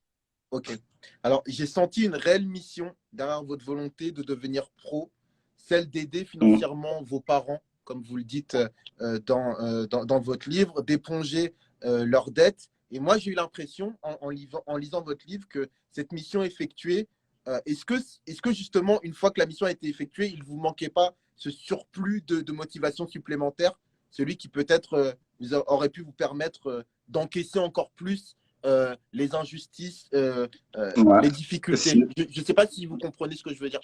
A: Ok. Alors, j'ai senti une réelle mission derrière votre volonté de devenir pro, celle d'aider
B: Mm,
A: financièrement vos parents, comme vous le dites dans votre livre, d'éponger leurs dettes. Et moi, j'ai eu l'impression, en lisant votre livre, que cette mission effectuée, est-ce que justement, une fois que la mission a été effectuée, il ne vous manquait pas ce surplus de motivation supplémentaire, celui qui peut-être aurait pu vous permettre d'encaisser encore plus les injustices,
B: ouais.
A: les difficultés.
B: Si.
A: Je ne sais pas si vous comprenez ce que je veux dire.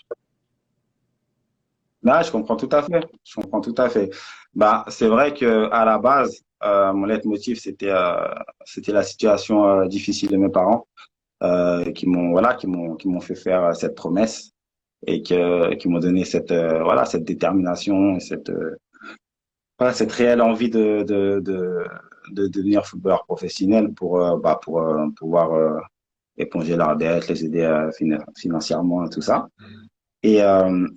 B: Là, je comprends tout à fait. Je comprends tout à fait. Bah, c'est vrai que à la base, mon leitmotiv, c'était la situation difficile de mes parents, qui m'ont fait faire cette promesse qui m'ont donné voilà, cette détermination, voilà, cette réelle envie de devenir footballeur professionnel pour pouvoir éponger leurs dettes, les aider financièrement et tout ça. Et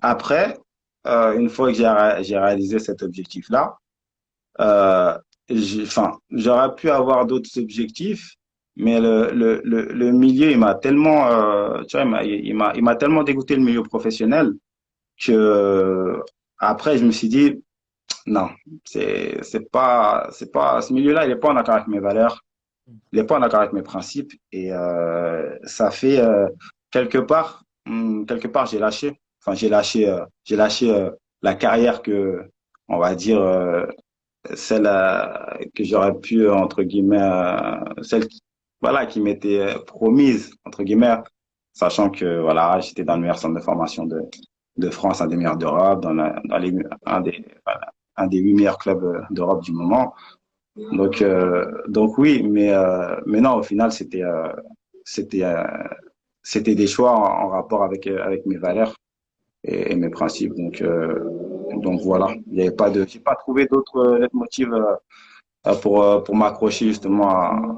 B: après, une fois que j'ai réalisé cet objectif-là, euh, enfin, j'aurais pu avoir d'autres objectifs, mais le milieu, il m'a tellement, tu vois, il m'a tellement dégoûté le milieu professionnel que après, je me suis dit, non, c'est pas, ce milieu-là, il est pas en accord avec mes valeurs, il est pas en accord avec mes principes, et ça fait quelque part, j'ai lâché. Enfin, j'ai lâché la carrière que, on va dire, celle que j'aurais pu entre guillemets, celle qui, voilà, qui m'était promise entre guillemets, sachant que voilà, j'étais dans le meilleur centre de formation de France, un des meilleurs d'Europe, dans les, voilà, un des 8 meilleurs clubs d'Europe du moment. Donc oui, mais non, au final, c'était, euh, c'était des choix en rapport avec mes valeurs et mes principes. Donc voilà, il y avait pas de, j'ai pas trouvé d'autres motifs pour m'accrocher justement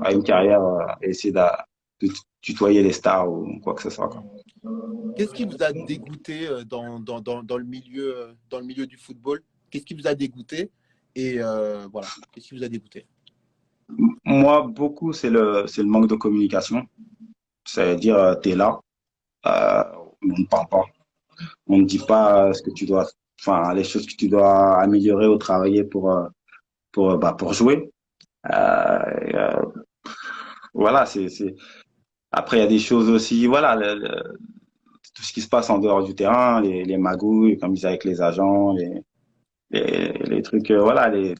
B: à une carrière et essayer de tutoyer les stars ou quoi que ce soit, quoi.
A: Qu'est-ce qui vous a dégoûté dans le milieu du football? Qu'est-ce qui vous a dégoûté? Et voilà, qu'est-ce qui vous a dégoûté?
B: Moi, beaucoup, c'est le manque de communication. C'est-à-dire, tu es là, euh, on ne parle pas. On ne dit pas ce que tu dois, enfin, les choses que tu dois améliorer ou travailler pour jouer. Euh, voilà, après, il y a des choses aussi, voilà, tout ce qui se passe en dehors du terrain, les magouilles, comme ils disent avec les agents, les trucs, voilà, les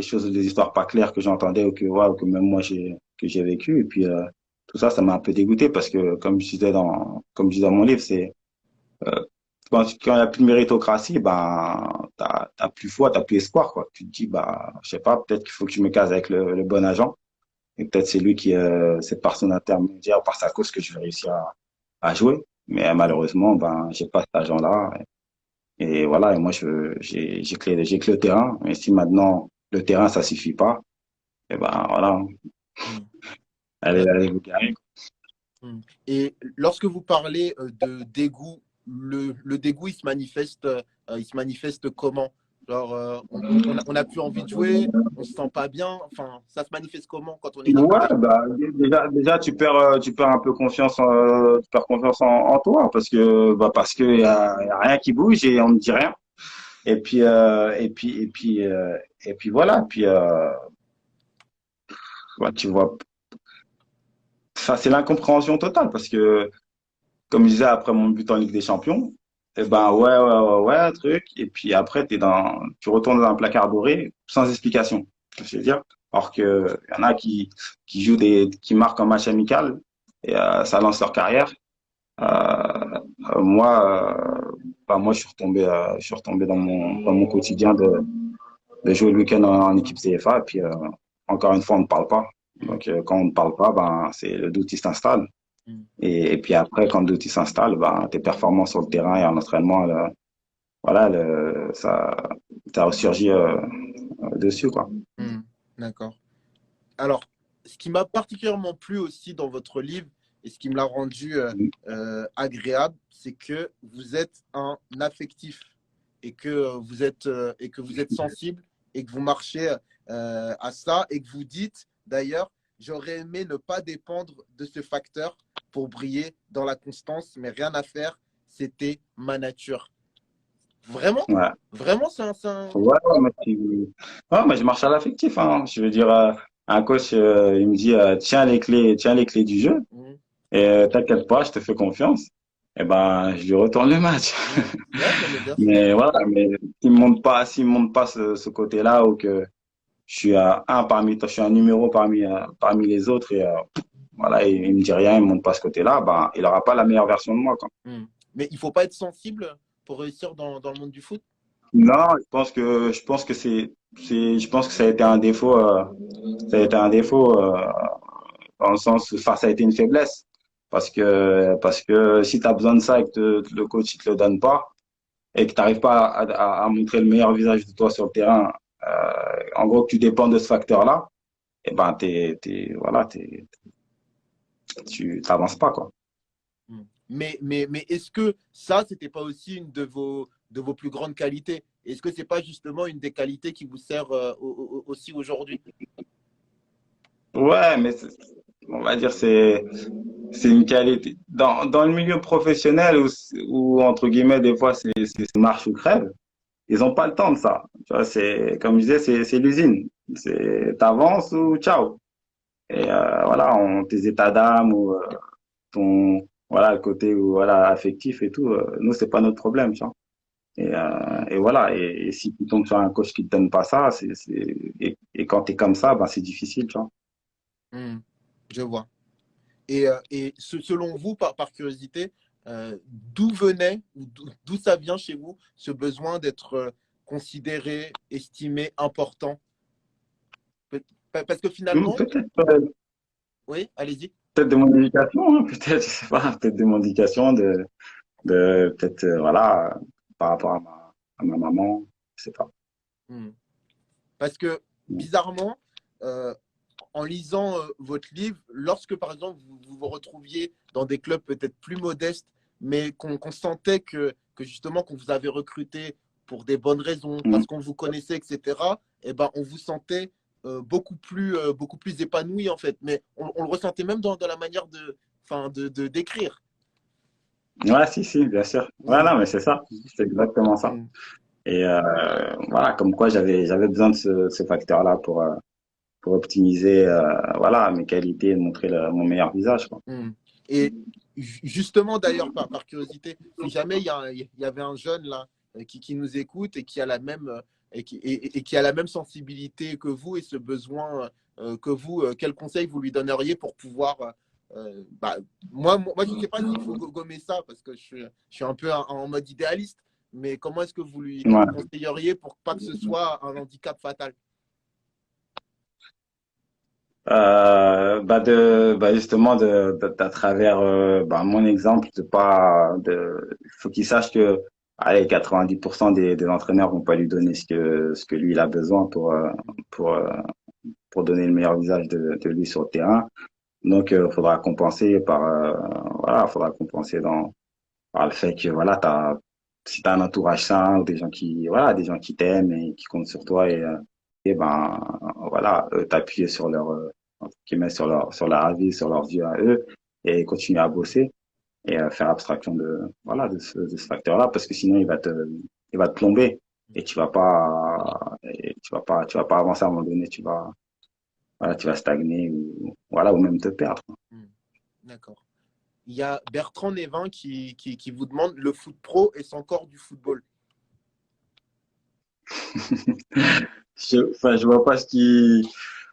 B: choses, des histoires pas claires que j'entendais ou que, ouais, ou que même moi que j'ai vécu. Et puis, tout ça, ça m'a un peu dégoûté parce que, comme je disais dans mon livre, euh, quand il n'y a plus de méritocratie, ben, t'as plus foi, t'as plus espoir, quoi. Tu te dis, bah, je sais pas, peut-être qu'il faut que je me case avec le bon agent. Et peut-être c'est lui qui, c'est par son intermédiaire, par sa cause que je vais réussir à jouer. Mais malheureusement, ben, j'ai pas cet agent-là. Et voilà, et moi, j'ai clé le terrain. Mais si maintenant, le terrain, ça suffit pas, et ben, voilà,
A: Hmm.
B: allez
A: D'accord.
B: vous garer.
A: Hmm. Et lorsque vous parlez de dégoût, le dégoût, il se manifeste comment? Genre, on a plus envie de jouer, on se sent pas bien. Enfin, ça se manifeste comment quand on est
B: Ouais,
A: dégoûté?
B: bah, déjà, tu perds un peu confiance tu perds confiance en toi parce que y a rien qui bouge et on ne dit rien. Et puis, et puis voilà. Puis, ouais, tu vois, ça, c'est l'incompréhension totale parce que, comme je disais après mon but en Ligue des Champions, eh ben, ouais, truc. Et puis après, tu retournes dans un placard doré sans explication. Je veux dire. Alors que, il y en a qui jouent qui marquent un match amical et ça lance leur carrière. Moi, moi, je suis retombé dans mon quotidien de jouer le week-end en équipe CFA. Et puis, encore une fois, on ne parle pas.
A: Hmm.
B: Donc, quand on ne parle pas, ben, c'est le doute qui s'installe.
A: Hmm.
B: Et puis après, quand le doute il s'installe, ben, tes performances sur le terrain et en entraînement, voilà, ça ressurgit dessus, quoi.
A: Hmm. D'accord. Alors, ce qui m'a particulièrement plu aussi dans votre livre et ce qui me l'a rendu agréable, c'est que vous êtes un affectif et que et que vous êtes sensible et que vous marchez à ça et que vous dites d'ailleurs, j'aurais aimé ne pas dépendre de ce facteur pour briller dans la constance, mais rien à faire, c'était ma nature. Vraiment?
B: Ouais.
A: Vraiment,
B: Ouais, ouais, mais je marche à l'affectif, hein. Je veux dire, un coach, il me dit, tiens les clés du jeu,
A: Hmm.
B: et t'inquiète pas, je te fais confiance. Et ben, je lui retourne le match.
A: Hmm. Ouais, non, mais bien sûr.
B: Mais voilà, mais s'il me montre pas ce côté-là, ou que je suis un numéro parmi les autres, et voilà, il me dit rien, il me montre pas ce côté-là, ben, il aura pas la meilleure version de moi, quoi.
A: Hmm. Mais il faut pas être sensible pour réussir dans le monde du foot.
B: Non, je pense que je pense que ça a été un défaut, ça a été un défaut, dans le sens où, enfin, ça a été une faiblesse. Parce que si tu as besoin de ça et que le coach ne te le donne pas, et que tu n'arrives pas à montrer le meilleur visage de toi sur le terrain, en gros, que tu dépends de ce facteur-là, et ben, voilà, tu t'avances pas, quoi.
A: Mm. Mais est-ce que ça, c'était pas aussi une de de vos plus grandes qualités. Est-ce que c'est pas justement une des qualités qui vous sert aussi aujourd'hui?
B: Ouais, mais on va dire c'est une qualité dans le milieu professionnel où entre guillemets des fois c'est marche ou crève. Ils ont pas le temps de ça. Tu vois, c'est comme je disais, c'est l'usine. C'est t'avances ou ciao. Et voilà, tes états d'âme ou ton voilà le côté ou voilà affectif et tout. Nous c'est pas notre problème, tu vois. Et voilà. Et si tu tombes sur un coach qui te donne pas ça, et quand t'es comme ça, ben c'est difficile, tu vois.
A: Hmm, je vois. Et selon vous, par curiosité, d'où venait, ou d'où ça vient chez vous, ce besoin d'être considéré, estimé, important? Parce que finalement,
B: Peut-être
A: oui, allez-y.
B: peut-être de mon éducation, hein, peut-être je sais pas, peut-être de mon éducation de peut-être voilà par rapport à ma maman, je sais pas.
A: Hmm. Parce que bizarrement, euh, en lisant votre livre, lorsque par exemple vous retrouviez dans des clubs peut-être plus modestes, mais qu'on sentait que justement qu'on vous avait recruté pour des bonnes raisons, parce
B: Mm.
A: qu'on vous connaissait, etc., eh ben, on vous sentait beaucoup plus épanoui en fait. Mais on le ressentait même dans la manière d'écrire.
B: Ouais, si, bien sûr. Ouais,
A: Mm,
B: non, mais c'est ça, c'est exactement ça.
A: mm,
B: Et voilà, comme quoi j'avais besoin de ce facteur-là pour optimiser voilà mes qualités et montrer mon meilleur visage, quoi.
A: mm. Et justement, d'ailleurs, par curiosité, si jamais il y avait un jeune là qui nous écoute et qui a la même et qui a la même sensibilité que vous et ce besoin que vous, quel conseil vous lui donneriez pour pouvoir bah, moi, je ne sais pas s'il faut gommer ça parce que je suis un peu en mode idéaliste, mais comment est-ce que vous lui
B: Ouais.
A: conseilleriez pour pas que ce soit un handicap fatal?
B: Bah justement d'à travers bah, mon exemple de pas de faut qu'il sache que allez 90% des entraîneurs vont pas lui donner ce que lui il a besoin pour euh, pour donner le meilleur visage de lui sur le terrain. Donc faudra compenser par voilà, faudra compenser par le fait que voilà, si t'as un entourage sain ou des gens qui voilà, des gens qui t'aiment et qui comptent sur toi et ben voilà, t'appuyer sur leur entre guillemets, sur leur avis, sur leur vue à eux et continuer à bosser et faire abstraction de voilà de ce facteur-là parce que sinon il va te plomber et tu vas pas avancer à un moment donné, tu vas voilà, tu vas stagner ou voilà ou même te perdre.
A: Hmm, d'accord. Il y a Bertrand Névin qui vous demande le foot pro est-ce encore du football?
B: Enfin, je vois pas ce qui.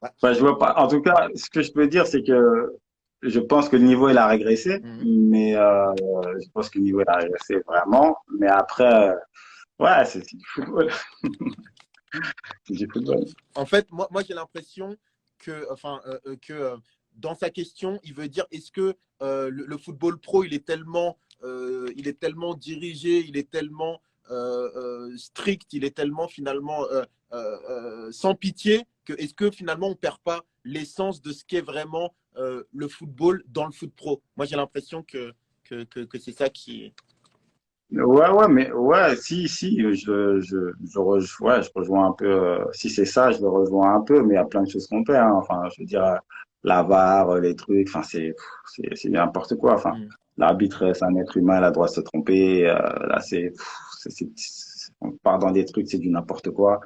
A: Ouais.
B: Enfin, je vois pas. En tout cas, ce que je peux dire, c'est que je pense que le niveau il a régressé,
A: Mhm.
B: mais je pense que le niveau il a régressé vraiment. Mais après, ouais, c'est du football. C'est du football.
A: En fait, moi j'ai l'impression que dans sa question, il veut dire est-ce que le football pro, il est tellement dirigé, il est tellement strict, il est tellement finalement sans pitié que est-ce que finalement on perd pas l'essence de ce qu'est vraiment le football dans le foot pro? Moi j'ai l'impression que c'est ça qui est.
B: Ouais, mais ouais, si, ouais, je rejoins un peu. Si c'est ça, je le rejoins un peu, mais il y a plein de choses qu'on perd, hein. Enfin, je veux dire, la VAR, les trucs, enfin, c'est n'importe quoi. Enfin,
A: Mm.
B: l'arbitre, c'est un être humain, il a le droit de se tromper. Là, on part dans des trucs, c'est du n'importe quoi.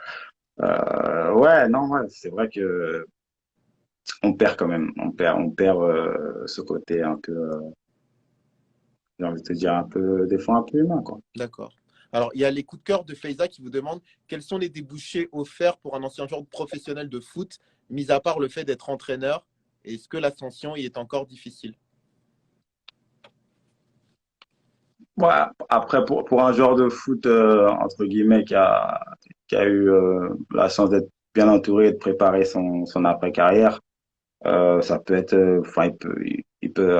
B: Ouais, non, ouais, c'est vrai que on perd quand même, on perd ce côté un peu, j'ai envie de te dire un peu, des fois un peu humain, quoi.
A: D'accord. Alors, il y a les coups de cœur de Faiza qui vous demandent quels sont les débouchés offerts pour un ancien joueur professionnel de foot, mis à part le fait d'être entraîneur. Est-ce que l'ascension y est encore difficile?
B: Ouais, après, pour un joueur de foot, entre guillemets, qui a eu la chance d'être bien entouré et de préparer son après-carrière, ça peut être, enfin, il peut,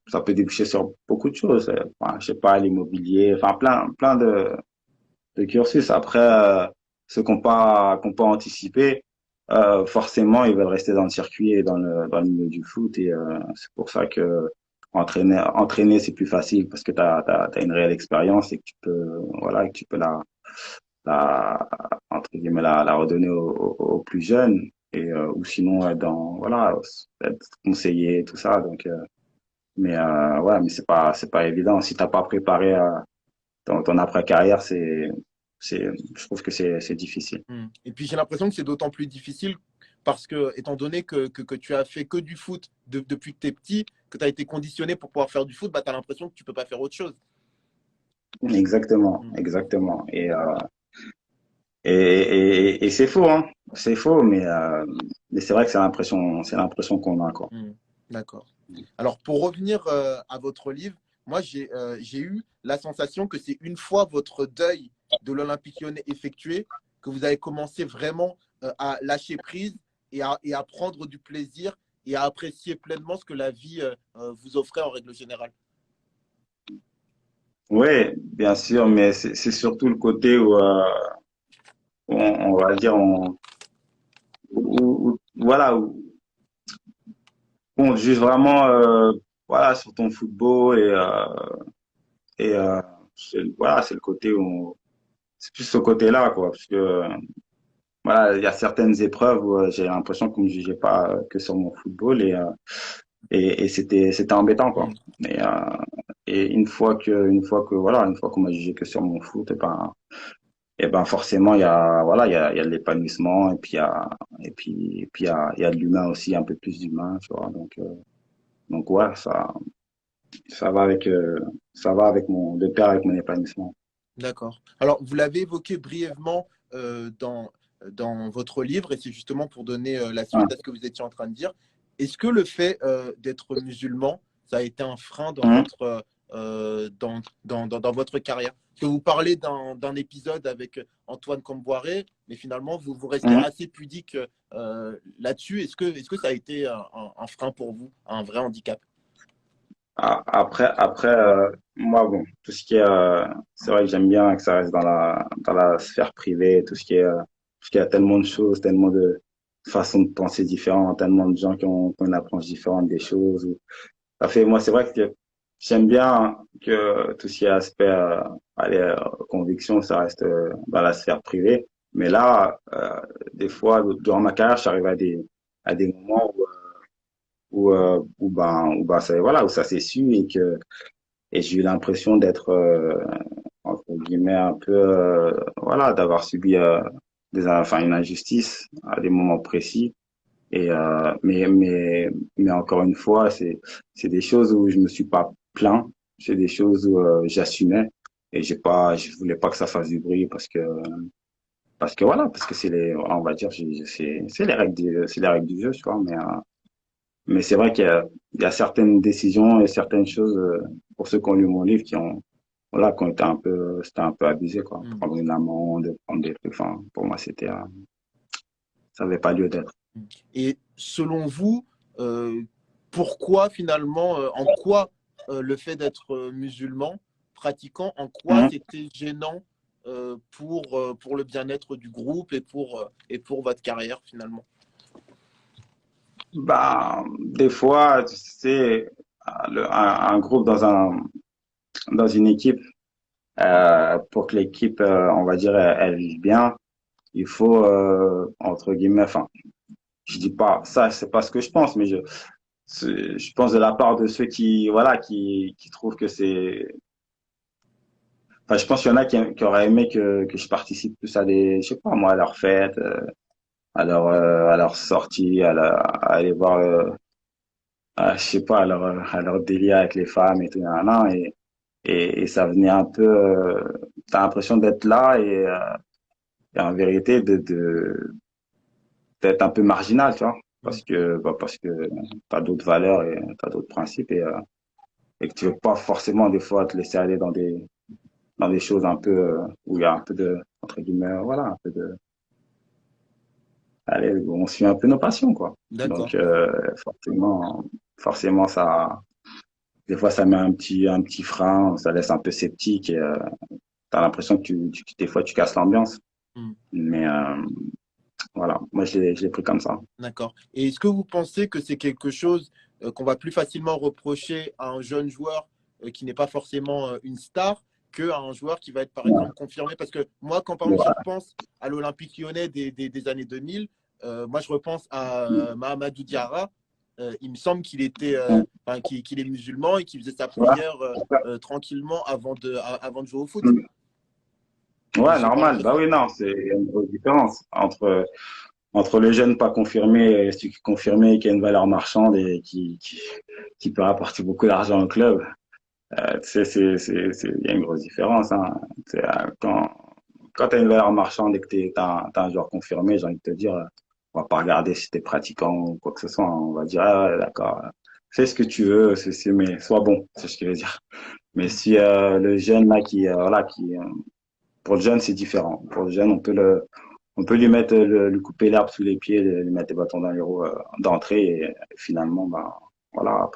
B: ça peut déboucher sur beaucoup de choses. Enfin, je sais pas, l'immobilier, enfin, plein de cursus. Après, ceux qui ont pas anticipé, forcément, ils veulent rester dans le circuit et dans le milieu du foot. Et c'est pour ça que Entraîner, c'est plus facile parce que t'as une réelle expérience et que tu peux, voilà, que tu peux la, entre guillemets, la redonner aux plus jeunes et, ou sinon, voilà, être conseiller, tout ça. Donc, ouais, mais c'est pas évident. Si t'as pas préparé ton après-carrière, je trouve que c'est difficile.
A: Et puis j'ai l'impression que c'est d'autant plus difficile parce que, étant donné que tu as fait que du foot depuis que tu es petit, que tu as été conditionné pour pouvoir faire du foot, bah, tu as l'impression que tu peux pas faire autre chose.
B: Exactement,
A: Mm.
B: exactement. Et c'est faux, hein. C'est faux, mais c'est vrai que c'est l'impression qu'on a, quoi.
A: Mm. D'accord. Alors, pour revenir à votre livre, moi, j'ai eu la sensation que c'est une fois votre deuil de l'Olympique Lyonnais effectué que vous avez commencé vraiment à lâcher prise et à prendre du plaisir et à apprécier pleinement ce que la vie vous offrait en règle générale.
B: Oui, bien sûr, mais c'est surtout le côté où, on va dire, voilà, où on te juge vraiment, voilà, sur ton football et voilà, c'est le côté où c'est plus ce côté-là, quoi, parce que voilà, il y a certaines épreuves où j'ai l'impression qu'on ne me jugeait pas que sur mon football et c'était embêtant, quoi.
A: Mm.
B: Et, euh, et une fois qu'on m'a jugé que sur mon foot, et ben forcément il y a de l'épanouissement et puis il y a de l'humain aussi, un peu plus d'humain, tu vois. Donc ouais, ça va avec ça va avec mon de pair avec mon épanouissement.
A: D'accord. Alors, vous l'avez évoqué brièvement dans votre livre, et c'est justement pour donner la
B: Ouais.
A: suite à ce que vous étiez en train de dire. Est-ce que le fait d'être musulman, ça a été un frein dans
B: Mhm.
A: dans votre carrière? Parce que vous parlez d'un épisode avec Antoine Camboiré, mais finalement, vous restez
B: Mhm.
A: assez pudique là-dessus. Est-ce que ça a été un frein pour vous, un vrai handicap?
B: Après, moi, bon, tout ce qui est, c'est vrai que j'aime bien que ça reste dans la sphère privée, tout ce qui a tellement de choses, tellement de façons de penser différentes, tellement de gens qui ont une approche différente des choses. Ça fait, moi, c'est vrai que j'aime bien que tout ce qui est aspect, allez, conviction, ça reste dans la sphère privée. Mais là, des fois, durant ma carrière, j'arrive à des moments où ben, voilà, où ça s'est su et j'ai eu l'impression d'être, entre guillemets, un peu, voilà, d'avoir subi enfin, une injustice à des moments précis. Et mais encore une fois, c'est des choses où je me suis pas plaint, c'est des choses où j'assumais et je voulais pas que ça fasse du bruit parce que voilà, parce que on va dire, c'est les règles du jeu, tu vois. Mais c'est vrai il y a certaines décisions et certaines choses, pour ceux qui ont lu mon livre, voilà, qui ont été c'était un peu abusé, quoi.
A: Hmm.
B: Prendre une amende, prendre des trucs, enfin, pour moi, ça avait pas lieu d'être.
A: Et selon vous, pourquoi finalement, en quoi le fait d'être musulman, pratiquant, en quoi
B: Mhm.
A: c'était gênant pour le bien-être du groupe et pour votre carrière finalement?
B: Bah, des fois, tu sais, un groupe dans une équipe, pour que l'équipe, on va dire, elle vive bien, il faut, entre guillemets, enfin, je dis pas ça, c'est pas ce que je pense, mais je pense de la part de ceux voilà, qui trouvent que enfin, je pense qu'il y en a qui auraient aimé que je participe plus à je sais pas, moi, à leurs fêtes, à leur sortie, à aller voir, je sais pas, à leur délire avec les femmes et tout, nan, nan, et ça venait un peu, t'as l'impression d'être là et en vérité d'être un peu marginal, tu vois,
A: Mm.
B: parce que t'as d'autres valeurs et t'as d'autres principes et que tu veux pas forcément des fois te laisser aller dans des choses un peu où il y a un peu de entre guillemets voilà un peu de allez on suit un peu nos passions quoi.
A: D'accord.
B: Donc forcément ça des fois ça met un petit frein, ça laisse un peu sceptique et t'as l'impression que des fois tu casses l'ambiance.
A: Mm.
B: Mais Voilà, moi je l'ai pris comme ça.
A: D'accord. Et est-ce que vous pensez que c'est quelque chose qu'on va plus facilement reprocher à un jeune joueur qui n'est pas forcément une star qu'à un joueur qui va être par exemple confirmé? Parce que moi, quand par exemple je repense à l'Olympique lyonnais des années 2000, moi je repense à Mahamadou Diarra. Il me semble qu'il était, enfin, qu'il est musulman et qu'il faisait sa prière tranquillement avant de jouer au foot. Et
B: Ouais,
A: j'ai pas
B: normal. Bah
A: l'impression.
B: oui, non, c'est il y a une grosse différence entre les jeunes pas confirmés et ceux qui confirmés qui a une valeur marchande et qui peut rapporter beaucoup d'argent au club. Il y a une grosse différence, hein. Quand tu as une valeur marchande et que t'as un joueur confirmé, j'ai envie de te dire, on va pas regarder si t'es pratiquant ou quoi que ce soit. On va dire, ah, ouais, d'accord, fais ce que tu veux, mais sois bon, c'est ce que je veux dire. Mais
A: Mm.
B: si le jeune là voilà, pour le jeune c'est différent. Pour le jeune, on peut lui mettre lui couper l'herbe sous les pieds, lui mettre des bâtons dans les roues d'entrée et finalement, ben voilà,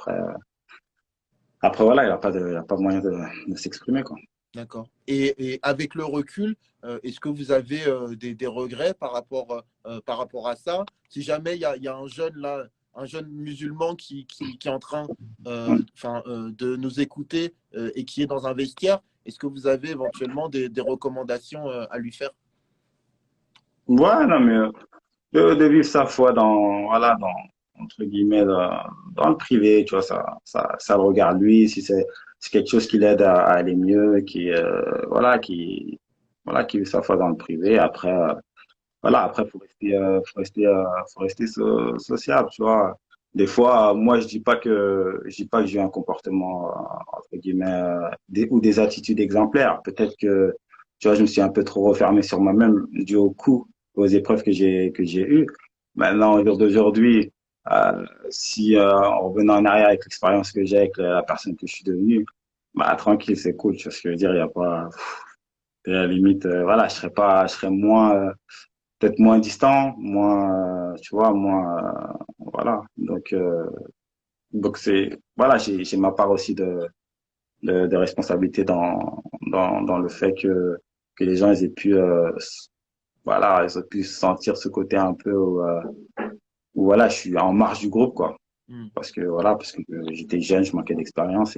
B: après voilà, il a pas moyen de s'exprimer quoi.
A: D'accord. Et avec le recul, est-ce que vous avez des regrets par rapport à ça? Si jamais il y a un jeune là, un jeune musulman qui est en train de nous écouter et qui est dans un vestiaire, est-ce que vous avez éventuellement des recommandations à lui faire?
B: Ouais, non mais de vivre sa foi entre guillemets, dans le privé, tu vois, ça le regarde lui, si c'est quelque chose qui l'aide à aller mieux, voilà, qui vit sa foi dans le privé. Après, voilà, après, faut rester sociable, tu vois. Des fois, moi, je dis pas que j'ai un comportement, entre guillemets, ou des attitudes exemplaires. Peut-être que, tu vois, je me suis un peu trop refermé sur moi-même, dû au coup, aux épreuves que j'ai eues. Maintenant, au jour d'aujourd'hui, si, en revenant en arrière avec l'expérience que j'ai, avec la personne que je suis devenue, bah, tranquille, c'est cool, tu vois ce que je veux dire, il y a pas, à la limite, voilà, je serais moins, peut-être moins distant, moins, tu vois, moins, voilà. Donc voilà, j'ai ma part aussi de responsabilité dans le fait que les gens, ils aient pu, voilà, ils aient pu sentir ce côté un peu où voilà, je suis en marge du groupe, quoi.
A: Hmm.
B: Parce que j'étais jeune, je manquais d'expérience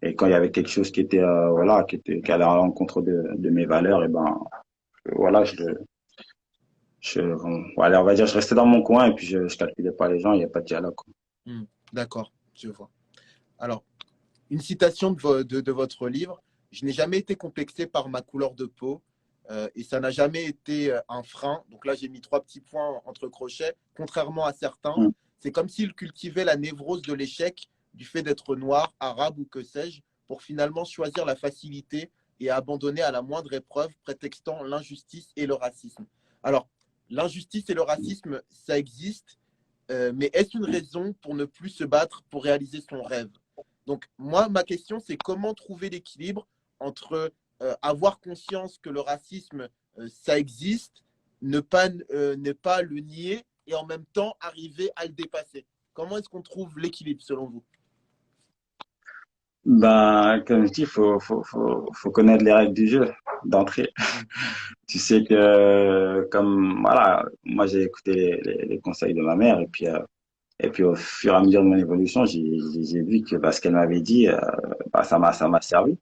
B: et quand il y avait quelque chose qui était, voilà, qui allait à l'encontre de mes valeurs, et ben, voilà, on va dire, je restais dans mon coin et puis je calculais pas les gens, il n'y a pas de dialogue, quoi.
A: Hmm. D'accord, je vois. Alors, une citation de votre livre. Je n'ai jamais été complexé par ma couleur de peau et ça n'a jamais été un frein. Donc là, j'ai mis trois petits points entre crochets. Contrairement à certains,
B: Mm.
A: c'est comme s'il cultivait la névrose de l'échec du fait d'être noir, arabe ou que sais-je, pour finalement choisir la facilité et abandonner à la moindre épreuve, prétextant l'injustice et le racisme. Alors, l'injustice et le racisme, ça existe, mais est-ce une raison pour ne plus se battre pour réaliser son rêve? Donc, moi, ma question, c'est comment trouver l'équilibre entre avoir conscience que le racisme, ça existe, ne pas le nier et en même temps arriver à le dépasser. Comment est-ce qu'on trouve l'équilibre selon vous?
B: Ben, comme je dis, faut connaître les règles du jeu d'entrée.
A: Mm.
B: Tu sais que, comme, voilà, moi j'ai écouté les conseils de ma mère et puis au fur et à mesure de mon évolution, j'ai vu que bah, ce qu'elle m'avait dit, bah, ça m'a servi.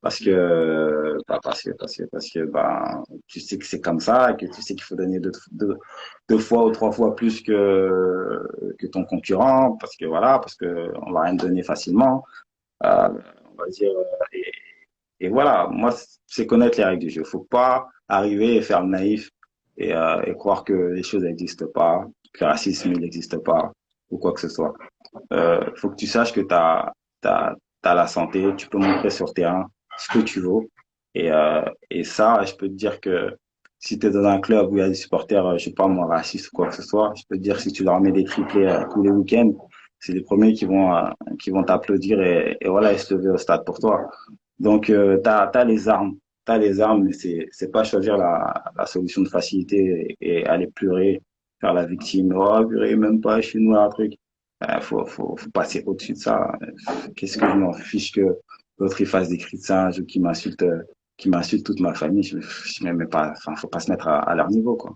B: Parce que, ben, tu sais que c'est comme ça, que tu sais qu'il faut donner deux fois ou trois fois plus que ton concurrent, parce que on va rien te donner facilement, on va dire, et voilà, moi, c'est connaître les règles du jeu. Faut pas arriver et faire le naïf et croire que les choses n'existent pas, que le racisme, il n'existe pas, ou quoi que ce soit. Faut que tu saches que t'as la santé, tu peux montrer sur le terrain ce que tu vaux. Et ça, je peux te dire que si tu es dans un club où il y a des supporters, je sais pas moi, racistes ou quoi que ce soit, je peux te dire que si tu leur mets des triplés tous les week-ends, c'est les premiers qui vont t'applaudir et voilà, et se lever au stade pour toi. Donc, t'as les armes, mais c'est pas choisir la solution de facilité et aller pleurer, faire la victime. Oh, purée, même pas, je suis noir, un truc. Faut passer au-dessus de ça. Qu'est-ce que je m'en fiche que l'autre il fasse des cris de singe ou qui m'insulte toute ma famille. Je m'aimais pas. Enfin, faut pas se mettre à leur niveau, quoi.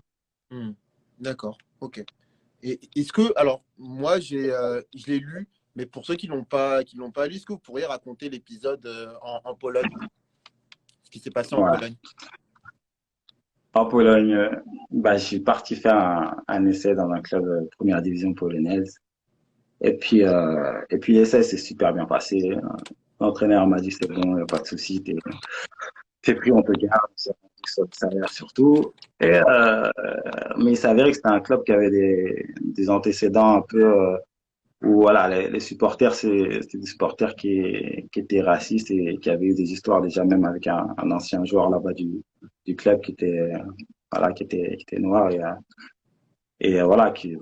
A: Hmm. D'accord, ok. Et est-ce que, alors, moi, je l'ai lu, mais pour ceux qui l'ont pas lu, est-ce que vous pourriez raconter l'épisode en Pologne, ce qui s'est passé en
B: Ouais.
A: Pologne?
B: En Pologne, bah, je suis parti faire un essai dans un club de première division polonaise. Et puis l'essai s'est super bien passé. L'entraîneur m'a dit c'est bon, y a pas de souci, t'es pris, on te garde, ça s'avère surtout. Mais il s'avérait que c'était un club qui avait des antécédents un peu où voilà, les supporters, c'est des supporters qui étaient racistes et qui avaient eu des histoires déjà même avec un ancien joueur là-bas du club qui était voilà, qui était noir et voilà, qui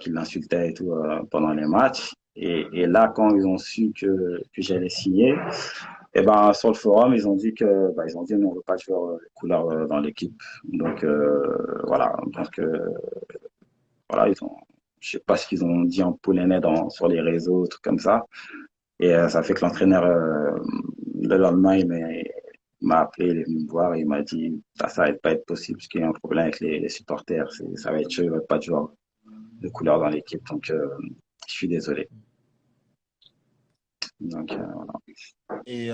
B: l'insultait et tout pendant les matchs. Et là, quand ils ont su que j'allais signer, et ben sur le forum, ils ont dit que ils ont dit non, on veut pas de joueurs couleur dans l'équipe. Donc voilà, donc voilà, ils ont je sais pas ce qu'ils ont dit en polonais sur les réseaux, trucs comme ça. Et ça fait que l'entraîneur le lendemain, il m'a appelé, il est venu me voir et il m'a dit ça va pas être possible parce qu'il y a un problème avec les supporters, ça va être chaud, il va pas de joueurs de couleur dans l'équipe, donc je suis désolé. Donc voilà.
A: Et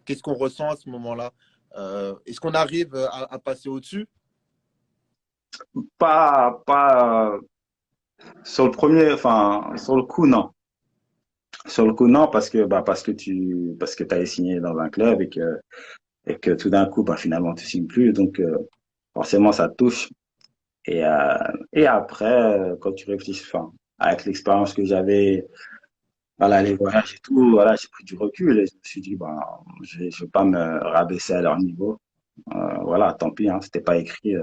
A: qu'est-ce qu'on ressent à ce moment-là? Est-ce qu'on arrive à passer au-dessus?
B: Pas sur le premier, enfin sur le coup non. Sur le coup non parce que t'avais signé dans un club et que tout d'un coup finalement tu signes plus, donc forcément ça te touche. Et après quand tu réfléchis, enfin avec l'expérience que j'avais, voilà les voyages et tout, voilà j'ai pris du recul et je me suis dit je vais pas me rabaisser à leur niveau. Voilà, tant pis, hein, c'était pas écrit.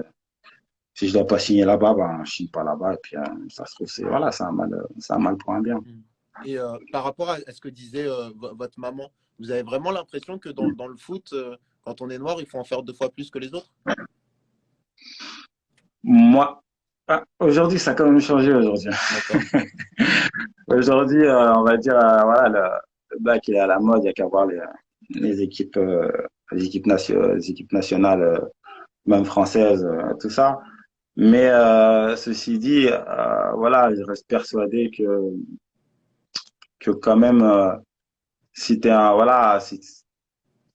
B: Si je dois pas signer là-bas, je signe pas là-bas. Et puis, ça se trouve, voilà, c'est un mal pour un bien.
A: Mm. Et par rapport à ce que disait votre maman, vous avez vraiment l'impression que dans le foot, quand on est noir, il faut en faire 2 fois plus que les autres?
B: Moi, aujourd'hui, ça a quand même changé aujourd'hui.
A: D'accord.
B: Aujourd'hui, on va dire, voilà, le bac, il est à la mode. Il y a qu'à voir les équipes, les équipes nationales, même françaises, tout ça. Mais ceci dit, voilà, je reste persuadé que quand même, si t'es un, voilà, si,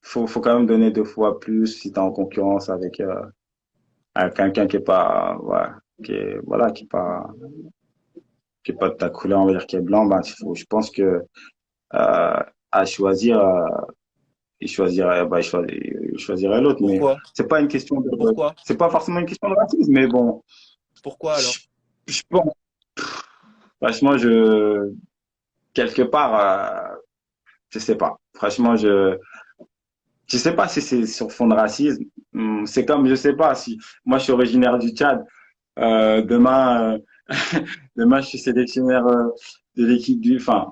B: faut quand même donner 2 fois plus si t'es en concurrence avec quelqu'un qui est pas, ouais, voilà, qui est pas de ta couleur, on va dire qui est blanc, je pense que, à choisir, il choisirait l'autre, mais
A: Pourquoi?
B: c'est pas une question
A: Pourquoi?
B: c'est pas forcément une question de racisme, mais bon,
A: Pourquoi alors?
B: je, je pense, franchement, quelque part, je sais pas. Franchement, je sais pas si c'est sur fond de racisme. C'est comme, je sais pas, si moi je suis originaire du Tchad, demain, demain je suis sélectionneur de l'équipe enfin,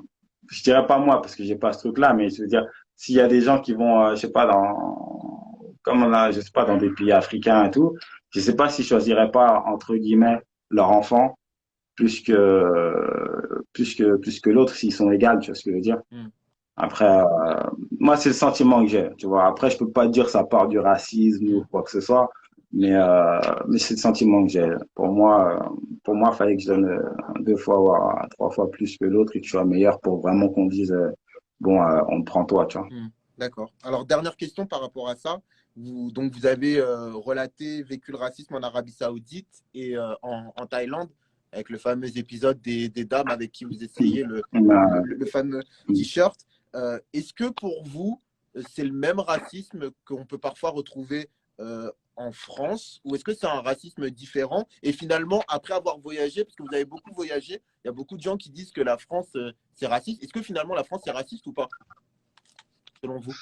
B: je dirais pas moi parce que j'ai pas ce truc-là, mais je veux dire, s'il y a des gens qui vont, je sais pas, comme on a, je sais pas, dans des pays africains et tout, je sais pas si je choisirais pas, entre guillemets, leur enfant plus que l'autre s'ils sont égaux, tu vois ce que je veux dire?
A: Hmm.
B: Après, moi, c'est le sentiment que j'ai, tu vois. Après, je peux pas dire que ça part du racisme ou
A: Hmm.
B: quoi que ce soit, mais c'est le sentiment que j'ai. Pour moi, il fallait que je donne 2 fois, voire 3 fois plus que l'autre et que je sois meilleur pour vraiment qu'on dise, bon, on te prend toi, tu vois.
A: Hmm. D'accord. Alors, dernière question par rapport à ça. Donc, vous avez relaté, vécu le racisme en Arabie Saoudite et en Thaïlande, avec le fameux épisode des dames avec qui vous essayez le fameux t-shirt. Est-ce que pour vous, c'est le même racisme qu'on peut parfois retrouver en France, ou est-ce que c'est un racisme différent? Et finalement, après avoir voyagé, parce que vous avez beaucoup voyagé, il y a beaucoup de gens qui disent que la France, c'est raciste. Est-ce que finalement, la France, c'est raciste ou pas, selon vous?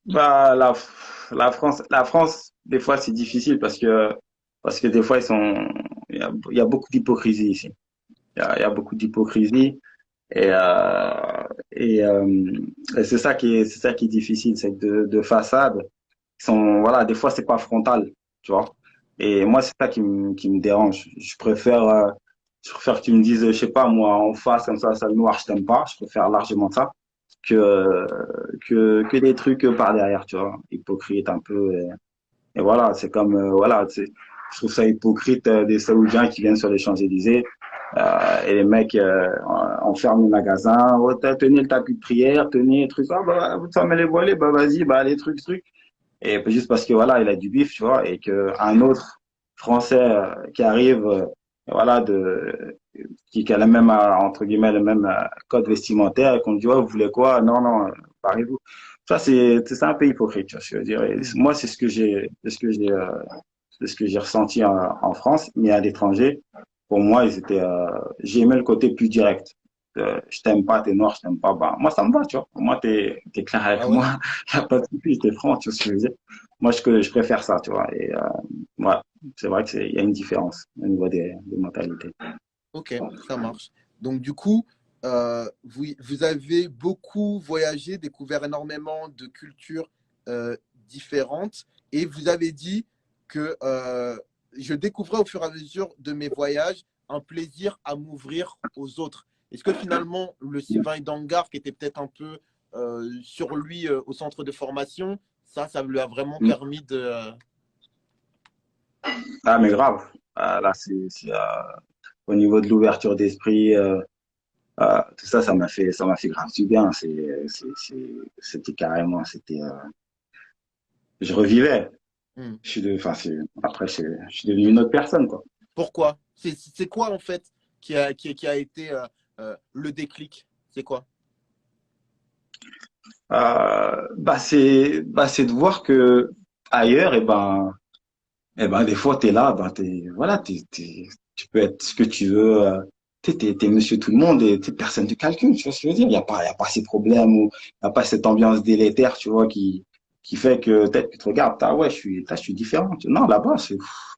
B: Bah, la France, des fois, c'est difficile parce que des fois, il y a beaucoup d'hypocrisie ici. Il y a beaucoup d'hypocrisie. Et, et c'est ça qui est difficile, c'est que de façade, voilà, des fois c'est pas frontal, tu vois. Et moi c'est ça qui me dérange. Je préfère que tu me dises, je sais pas moi, en face comme ça le noir, je t'aime pas. Je préfère largement ça que des trucs par derrière, tu vois, hypocrite un peu. Et voilà, c'est comme, voilà, tu sais. je trouve ça hypocrite des Saoudiens qui viennent sur les Champs-Élysées et les mecs enferment les magasins. Oh, tenez le tapis de prière, tenez les trucs. Ah bah vous fermez les volets, bah vas-y, bah les trucs. Et juste parce que voilà, il a du bif, tu vois, et que un autre Français qui arrive, voilà, qui a la même entre guillemets le même code vestimentaire, et qu'on dit ouais, vous voulez quoi? Non, non, parez-vous. Ça c'est un peu hypocrite, tu vois, je veux dire. Et
A: Hmm.
B: moi, c'est ce que j'ai ressenti en France, mais à l'étranger, pour moi, j'ai aimé le côté plus direct. Je t'aime pas, t'es noir, je t'aime pas, bah, moi, ça me va, tu vois. Moi, t'es clair avec
A: Ah ouais?
B: moi, y a pas de souci, t'es franc, tu vois ce que je veux dire. Moi, je préfère ça, tu vois. Et, ouais, c'est vrai il y a une différence au niveau des mentalités.
A: Ok, ça marche. Donc du coup, vous avez beaucoup voyagé, découvert énormément de cultures différentes, et vous avez dit que je découvrais au fur et à mesure de mes voyages un plaisir à m'ouvrir aux autres. Est-ce que finalement, le Sylvain Idangar, qui était peut-être un peu sur lui au centre de formation, ça lui a vraiment permis de...
B: Ah, mais grave. Là, au niveau de l'ouverture d'esprit, tout ça, ça m'a fait grave du bien. C'était carrément, je revivais.
A: Hmm.
B: Enfin, je suis devenu une autre personne, quoi.
A: Pourquoi? C'est quoi en fait qui a été le déclic? C'est quoi?
B: C'est de voir que ailleurs, des fois, t'es là, voilà, tu peux être ce que tu veux. T'es monsieur tout le monde et personne te calcule, tu vois ce que je veux dire? Il y a pas ces problèmes ou il n'y a pas cette ambiance délétère, tu vois, qui fait que peut-être que tu te regardes, ouais, je suis différent. Non, là-bas,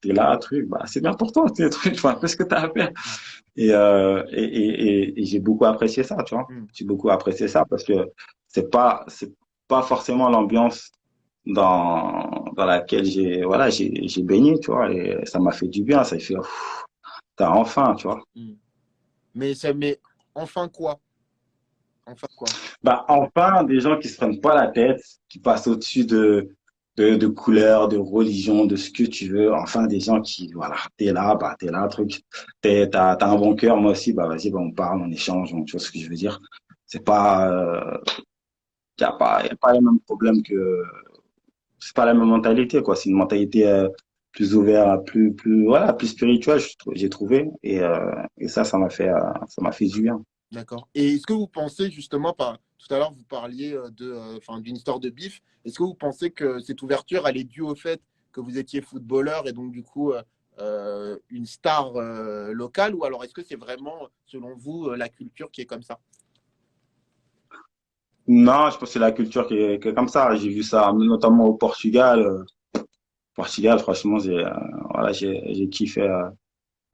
B: t'es là, truc, bah, c'est bien pour toi, truc, tu vois, fais ce que t'as à faire. Et j'ai beaucoup apprécié ça, tu vois.
A: Hmm.
B: J'ai beaucoup apprécié ça parce que c'est pas forcément l'ambiance dans laquelle j'ai baigné, tu vois, et ça m'a fait du bien, ça fait, t'as enfin, tu vois.
A: Hmm. Mais enfin quoi? Enfin quoi?
B: Bah, enfin, des gens qui se prennent pas la tête, qui passent au-dessus de couleurs, de religion, de ce que tu veux. Enfin, des gens qui, voilà, t'es là, truc. T'as un bon cœur, moi aussi, bah, vas-y, bah, on parle, on échange, tu vois ce que je veux dire. C'est pas, y a pas les mêmes problèmes c'est pas la même mentalité, quoi. C'est une mentalité, plus ouverte, voilà, plus spirituelle, j'ai trouvé. Et ça m'a fait du bien.
A: D'accord. Et est-ce que vous pensez justement, tout à l'heure vous parliez d'une histoire de bif, est-ce que vous pensez que cette ouverture elle est due au fait que vous étiez footballeur et donc du coup une star locale, ou alors est-ce que c'est vraiment selon vous la culture qui est comme ça?
B: Non, je pense que c'est la culture qui est comme ça. J'ai vu ça notamment au Portugal. Portugal, franchement, voilà, j'ai kiffé.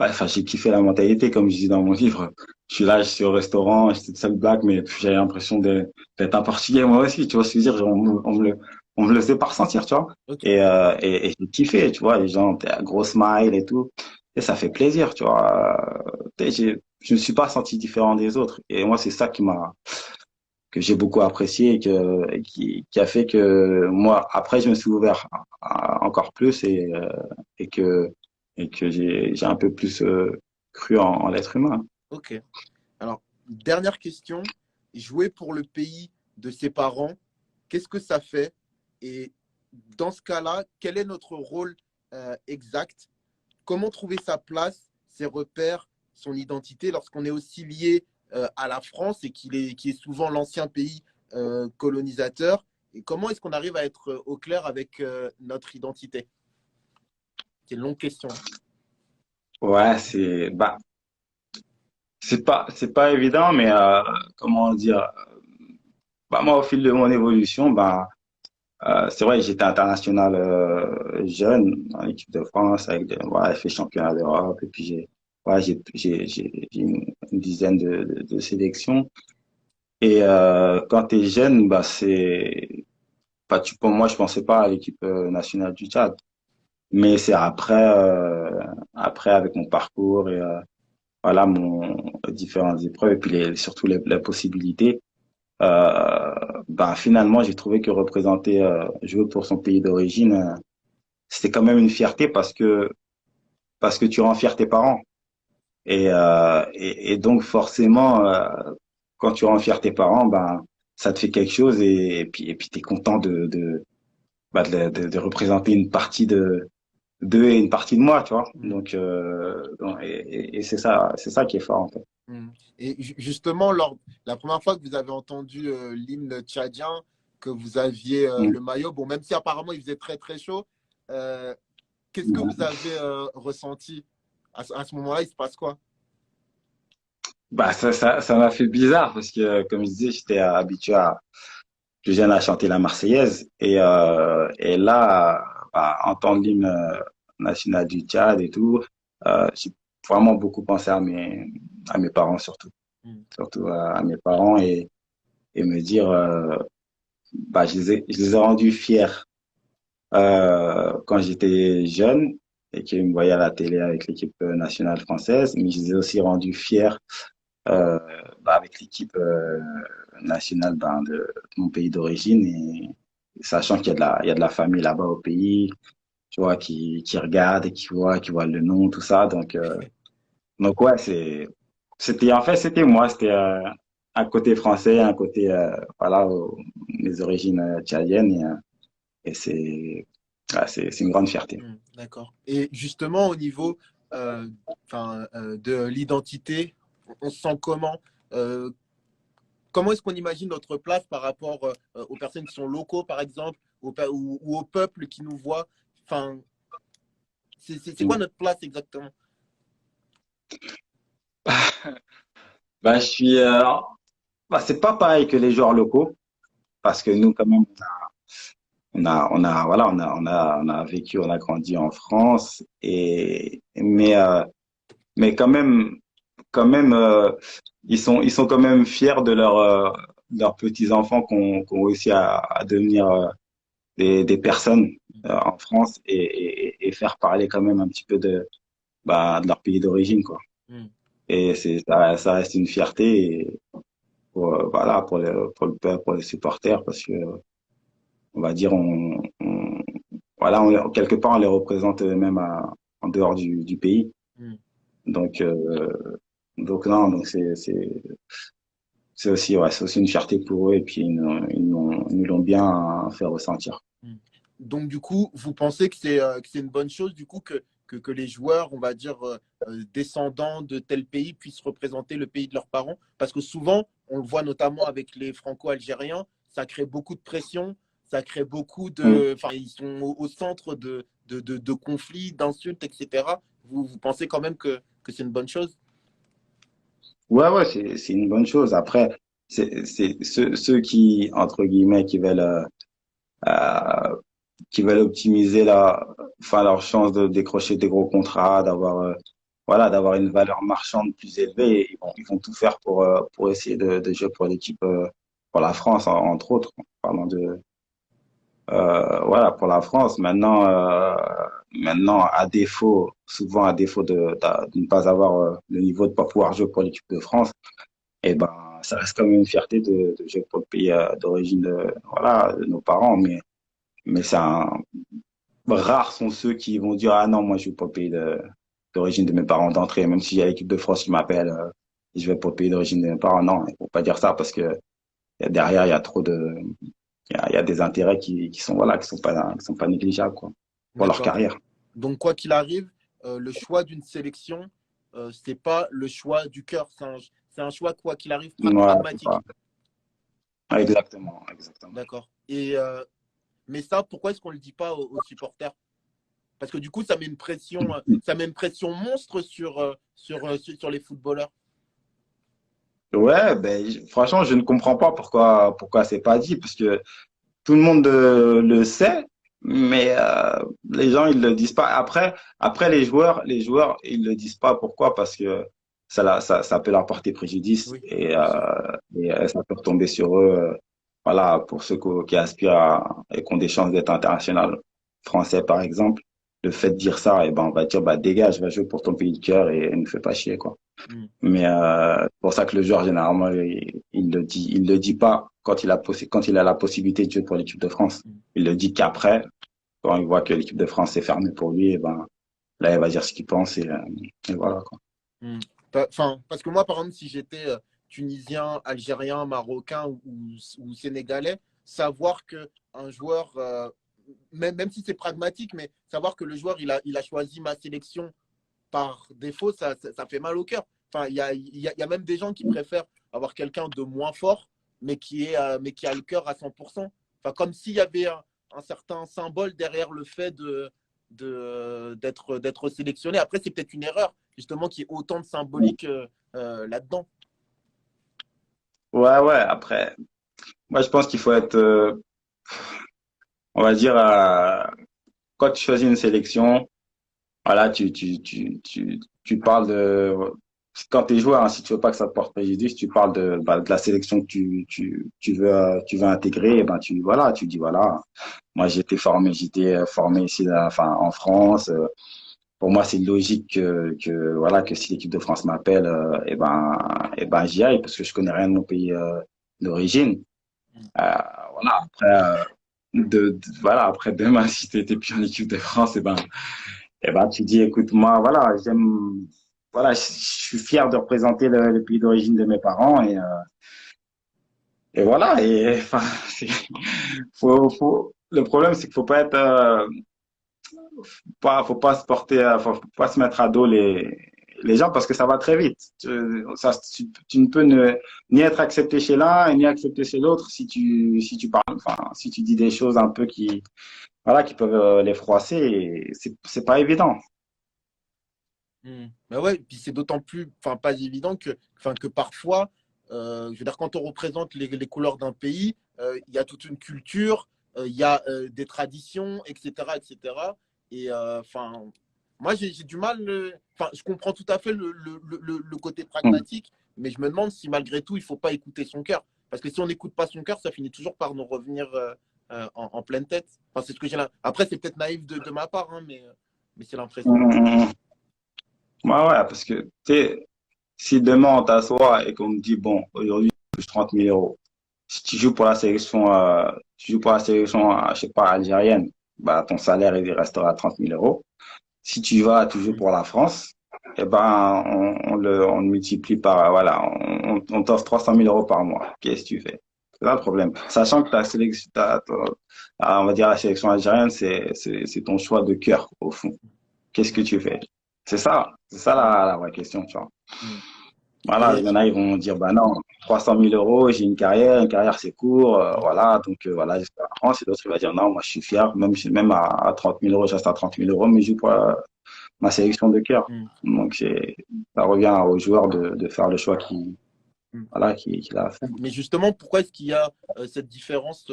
B: Ouais, enfin, j'ai kiffé la mentalité, comme je dis dans mon livre. Je suis là, je suis au restaurant, j'étais de seul black, mais j'avais l'impression d'être un Portugais moi aussi. Tu vois ce que je veux dire? On me le fait pas ressentir, tu vois.
A: Ok.
B: Et j'ai kiffé, tu vois. Les gens, t'es à gros smile et tout. Et ça fait plaisir, tu vois. Je me suis pas senti différent des autres. Et moi, c'est ça que j'ai beaucoup apprécié et qui a fait que moi, après, je me suis ouvert encore plus et que, et que j'ai un peu plus cru en l'être humain.
A: Ok. Alors, dernière question. Jouer pour le pays de ses parents, qu'est-ce que ça fait? Et dans ce cas-là, quel est notre rôle exact? Comment trouver sa place, ses repères, son identité lorsqu'on est aussi lié à la France et qui est souvent l'ancien pays colonisateur? Et comment est-ce qu'on arrive à être au clair avec notre identité? C'est une longue question.
B: Ouais, c'est pas évident, mais comment dire, bah, moi, au fil de mon évolution, c'est vrai que j'étais international jeune en équipe de France avec voilà, j'ai fait championnat d'Europe et puis j'ai une dizaine de sélections. Et quand tu es jeune, moi je pensais pas à l'équipe nationale du Tchad, mais c'est après avec mon parcours et voilà mon différentes épreuves et puis surtout les possibilités. Finalement j'ai trouvé que représenter jouer pour son pays d'origine c'était quand même une fierté parce que parce que tu rends fier tes parents. Et donc forcément, quand tu rends fier tes parents, ben ça te fait quelque chose et puis t'es content de représenter une partie de d'eux et une partie de moi, tu vois.
A: Mm.
B: Donc c'est ça qui est fort en fait.
A: Mm. Et justement, la première fois que vous avez entendu l'hymne tchadien, que vous aviez
B: Mm.
A: le maillot, bon, même si apparemment il faisait très très chaud, euh, qu'est-ce que vous
B: Mm.
A: avez ressenti à ce moment-là? Il se passe quoi?
B: Bah ça m'a fait bizarre parce que comme je disais, j'étais habitué à plus jeune à chanter la Marseillaise et là bah, entendre l'hymne national du Tchad et tout, j'ai vraiment beaucoup pensé à mes parents
A: Mm.
B: surtout à mes parents et me dire bah je les ai rendus fiers quand j'étais jeune et qu'ils me voyaient à la télé avec l'équipe nationale française, mais je les ai aussi rendus fiers euh, bah, avec l'équipe nationale ben, de mon pays d'origine et sachant qu'il y a de la famille là-bas au pays, tu vois, qui regarde et qui voit le nom, tout ça. Donc ouais, c'était moi, c'était un côté français, un côté, voilà, mes origines tchadiennes et c'est une grande fierté.
A: Mm. D'accord. Et justement, au niveau de l'identité, on se sent comment? Euh, Comment est-ce qu'on imagine notre place par rapport aux personnes qui sont locaux, par exemple, ou au peuple qui nous voit? Enfin, c'est quoi notre place exactement?
B: Ben, bah, c'est pas pareil que les joueurs locaux parce que nous, quand même, on a vécu, on a grandi en France mais quand même, ils sont quand même fiers de leurs petits-enfants qu'on réussi à devenir des personnes en France et faire parler quand même un petit peu de leur pays d'origine, quoi.
A: Mm.
B: Et ça reste une fierté voilà, pour le peuple, pour les supporters, parce que, on va dire, voilà, quelque part, on les représente même en dehors du pays.
A: Mm.
B: Donc, euh, donc non, donc c'est aussi une fierté pour eux et puis ils nous l'ont bien fait ressentir.
A: Mm. Donc, du coup, vous pensez que c'est une bonne chose, du coup, que les joueurs, on va dire, descendants de tel pays puissent représenter le pays de leurs parents? Parce que souvent, on le voit notamment avec les Franco-Algériens, ça crée beaucoup de pression, ça crée beaucoup
B: Mm.
A: de. Enfin, ils sont au centre de conflits, d'insultes, etc. Vous pensez quand même que c'est une bonne chose?
B: Ouais, ouais, c'est une bonne chose. Après, c'est ceux qui, entre guillemets, euh, qui veulent optimiser enfin, leur chance de décrocher des gros contrats, d'avoir une valeur marchande plus élevée. Et ils vont tout faire pour essayer de jouer pour l'équipe, pour la France, entre autres. Parlant voilà, pour la France. Maintenant, souvent à défaut de ne pas avoir le niveau de pas pouvoir jouer pour l'équipe de France, et ben, ça reste quand même une fierté de jouer pour le pays d'origine voilà, de nos parents. Mais rares sont ceux qui vont dire, ah non, moi, je joue pour le pays d'origine de mes parents d'entrée, même s'il y a l'équipe de France qui m'appelle, je vais pour le pays d'origine de mes parents. Non, il faut pas dire ça parce que derrière, il y a trop il y a des intérêts qui sont, voilà, qui sont pas négligeables, quoi, pour leur
A: D'accord.
B: carrière.
A: Donc, quoi qu'il arrive, le choix d'une sélection, c'est pas le choix du cœur, c'est un choix, quoi qu'il arrive,
B: Ouais, c'est
A: pragmatique.
B: pas, exactement, exactement.
A: D'accord. Mais ça, pourquoi est-ce qu'on le dit pas aux supporters? Parce que du coup, ça met une pression monstre sur les footballeurs.
B: Ouais, ben, franchement, je ne comprends pas pourquoi c'est pas dit, parce que tout le monde le sait, mais les gens ils le disent pas. Après les joueurs ils le disent pas. Pourquoi? Parce que ça peut leur porter préjudice
A: Oui,
B: et,
A: bien sûr.
B: ça peut retomber sur eux. Voilà, pour ceux qui aspirent et qui ont des chances d'être international français par exemple, le fait de dire ça, et ben on va dire bah dégage, va jouer pour ton pays de cœur et ne fais pas chier quoi.
A: Mm.
B: Mais c'est pour ça que le joueur, généralement, il le dit pas quand il a la possibilité de jouer pour l'équipe de France.
A: Mm.
B: Il le dit qu'après, quand il voit que l'équipe de France est fermée pour lui, et ben, là, il va dire ce qu'il pense et voilà, quoi.
A: Hmm. Enfin, parce que moi, par exemple, si j'étais tunisien, algérien, marocain ou sénégalais, savoir que un joueur, même si c'est pragmatique, mais savoir que le joueur, il a choisi ma sélection par défaut, ça fait mal au cœur. Enfin, il y a même des gens qui préfèrent avoir quelqu'un de moins fort, mais qui a le cœur à 100%. Enfin, comme s'il y avait un certain symbole derrière le fait d'être sélectionné. Après, c'est peut-être une erreur, justement, qu'il y ait autant de symbolique là-dedans.
B: Ouais, ouais, après, moi, je pense qu'il faut être, on va dire, quand tu choisis une sélection, voilà, tu parles de, quand tu es joueur, hein, si tu veux pas que ça te porte préjudice, tu parles de la sélection que tu veux intégrer, et ben, voilà, tu dis, voilà, moi, j'étais formé ici, enfin, en France, pour moi, c'est logique voilà, que si l'équipe de France m'appelle, et ben, j'y aille parce que je connais rien de mon pays, d'origine. Voilà, après, voilà, après demain, si tu n'étais plus en équipe de France, et ben, tu dis, écoute, moi, voilà, voilà, je suis fier de représenter le pays d'origine de mes parents et voilà, et enfin, le problème, c'est qu'il faut pas être, faut pas se porter, faut pas se mettre à dos les gens parce que ça va très vite. Tu ne peux ni être accepté chez l'un ni accepté chez l'autre si tu parles, enfin, si tu dis des choses un peu voilà, qui peuvent les froisser. Et c'est pas évident.
A: Mais ouais, puis c'est d'autant plus, enfin, pas évident que parfois, je veux dire, quand on représente les couleurs d'un pays, il y a toute une culture, il y a des traditions, etc., etc. Et enfin, moi, j'ai du mal. Enfin, je comprends tout à fait le côté
B: Mm.
A: pragmatique, mais je me demande si malgré tout, il faut pas écouter son cœur. Parce que si on n'écoute pas son cœur, ça finit toujours par nous revenir en pleine tête. Enfin, c'est ce que j'ai là. Après, c'est peut-être naïf de ma part, hein, mais c'est l'impression.
B: Mm. Ouais, ouais, parce que, tu sais, si demain on t'assoit et qu'on me dit, bon, aujourd'hui, tu touches 30 000 euros. Si tu joues pour la sélection, tu joues pour la sélection, je sais pas, algérienne, bah, ton salaire, il restera à 30 000 euros. Si tu vas toujours pour la France, eh ben, on le multiplie par, voilà, on t'offre 300 000 euros par mois. Qu'est-ce que tu fais? C'est là le problème. Sachant que la sélection, on va dire la sélection algérienne, c'est ton choix de cœur, au fond. Qu'est-ce que tu fais? C'est ça la vraie question, tu vois.
A: Mm.
B: Voilà, il
A: Et
B: y en a, ils vont dire, bah non, 300 000 euros, j'ai une carrière c'est court, voilà, donc voilà, j'espère la France. Et d'autres, il va dire, non, moi je suis fier, même à 30 000 euros, je reste à 30 000 euros, mais je joue pour ma sélection de cœur.
A: mm,
B: Donc ça revient au joueur de faire le choix
A: mm.
B: voilà, qu'il a à faire.
A: Mais justement, pourquoi est-ce qu'il y a cette différence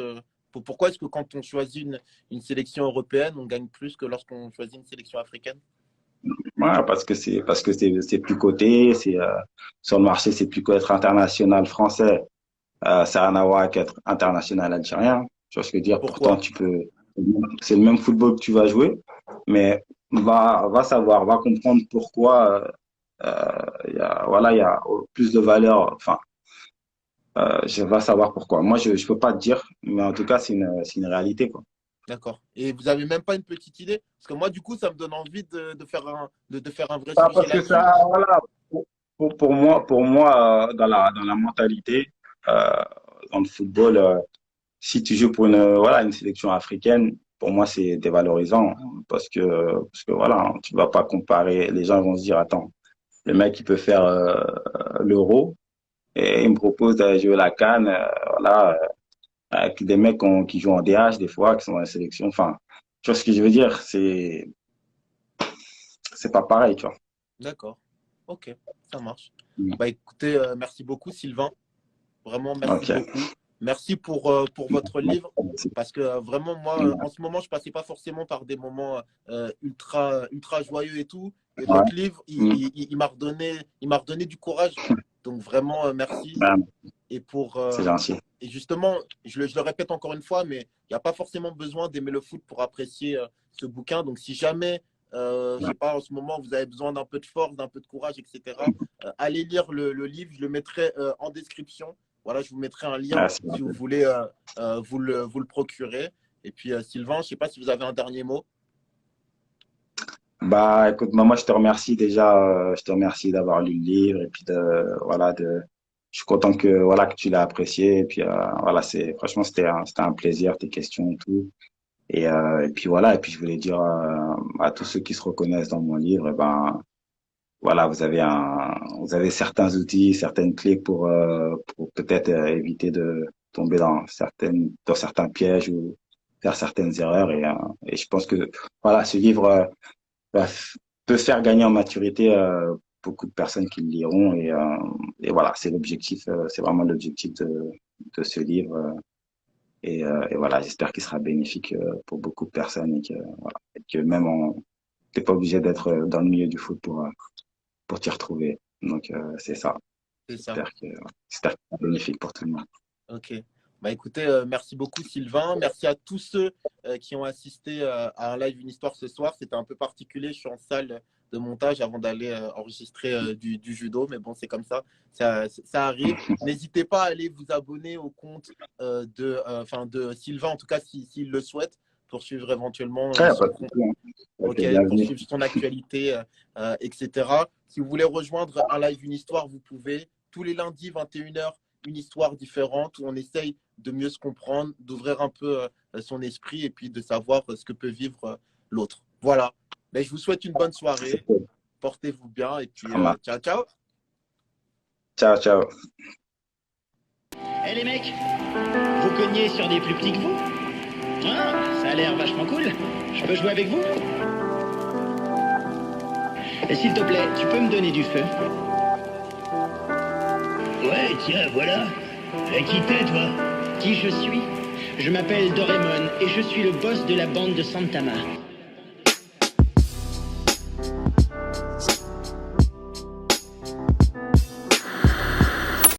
A: pourquoi est-ce que quand on choisit une sélection européenne, on gagne plus que lorsqu'on choisit une sélection africaine?
B: Ouais, parce que c'est plus coté, sur le marché, c'est plus qu'être international français. Ça n'a rien à voir avec être international algérien. Tu vois ce que je veux dire? Pourtant,
A: Pourquoi?
B: c'est le même football que tu vas jouer, mais va savoir, va comprendre pourquoi, voilà, il y a plus de valeur. Enfin, je vais savoir pourquoi. Moi, je peux pas te dire, mais en tout cas, c'est une réalité, quoi.
A: D'accord. Et vous avez même pas une petite idée? Parce que moi, du coup, ça me donne envie de faire un vrai
B: Pas
A: sujet
B: parce que
A: là-dessus.
B: ça, voilà, pour moi, dans la mentalité, euh, dans le football, si tu joues pour voilà, une sélection africaine, pour moi, c'est dévalorisant parce que voilà, tu vas pas comparer. Les gens vont se dire, attends, le mec, il peut faire l'Euro et il me propose d'aller jouer la CAN, voilà, avec des mecs qui jouent en DH des fois, qui sont dans la sélection. Enfin, tu vois ce que je veux dire? C'est pas pareil, tu vois.
A: D'accord. Ok, ça marche.
B: Mm.
A: Bah écoutez, merci beaucoup, Sylvain. Vraiment, merci
B: Ok.
A: beaucoup. Merci pour votre livre. Parce que vraiment, moi, en ce moment, je passais pas forcément par des moments ultra joyeux et tout. Et
B: Ouais.
A: votre livre,
B: Mm.
A: il m'a redonné du courage. Donc vraiment, merci.
B: Ouais,
A: Et pour
B: c'est gentil.
A: et justement, je le répète encore une fois, mais il n'y a pas forcément besoin d'aimer le foot pour apprécier ce bouquin. Donc si jamais, je sais pas, en ce moment, vous avez besoin d'un peu de force, d'un peu de courage, etc., allez lire le livre. Je le mettrai en description. Voilà, je vous mettrai un lien
B: Ouais, c'est
A: si vous
B: gentil.
A: voulez vous le procurer. Et puis Sylvain, je ne sais pas si vous avez un dernier mot.
B: Bah, écoute, moi, je te remercie déjà, je te remercie d'avoir lu le livre et puis je suis content que, voilà, que tu l'as apprécié et puis, voilà, franchement, c'était un plaisir, tes questions et tout. Et puis voilà, et puis je voulais dire à tous ceux qui se reconnaissent dans mon livre, eh ben, voilà, vous avez certains outils, certaines clés pour peut-être éviter de tomber dans certains pièges ou faire certaines erreurs. Et je pense que, voilà, ce livre, bah, peut faire gagner en maturité beaucoup de personnes qui le liront et voilà, c'est l'objectif, c'est vraiment l'objectif de ce livre et voilà, j'espère qu'il sera bénéfique pour beaucoup de personnes voilà, et que même t'es pas obligé d'être dans le milieu du foot pour t'y retrouver. Donc c'est ça.
A: C'est ça.
B: J'espère que c'est bénéfique pour tout le monde.
A: Ok. Bah écoutez, merci beaucoup Sylvain. Merci à tous ceux qui ont assisté à un live Une Histoire ce soir. C'était un peu particulier. Je suis en salle de montage avant d'aller enregistrer du judo. Mais bon, c'est comme ça. Ça arrive. N'hésitez pas à aller vous abonner au compte de Sylvain, en tout cas s'il le souhaite, pour suivre éventuellement
B: Ouais,
A: son
B: pas de
A: compte.
B: souci, hein.
A: Ok, pour
B: Bienvenue.
A: suivre son actualité, etc. Si vous voulez rejoindre un live Une Histoire, vous pouvez. Tous les lundis, 21h, une histoire différente où on essaye de mieux se comprendre, d'ouvrir un peu son esprit et puis de savoir ce que peut vivre l'autre. Voilà. Mais je vous souhaite une bonne
B: C'est
A: soirée.
B: cool.
A: Portez-vous bien et puis
B: Ça marche.
A: ciao, ciao.
B: Ciao, ciao.
C: Eh les mecs, vous cognez sur des plus petits que vous? Ah, ça a l'air vachement cool. Je peux jouer avec vous? Et s'il te plaît, tu peux me donner du feu? Ouais, tiens, voilà. Qui t'es, toi? Qui je suis? Je m'appelle Doraemon et je suis le boss de la bande de Santama.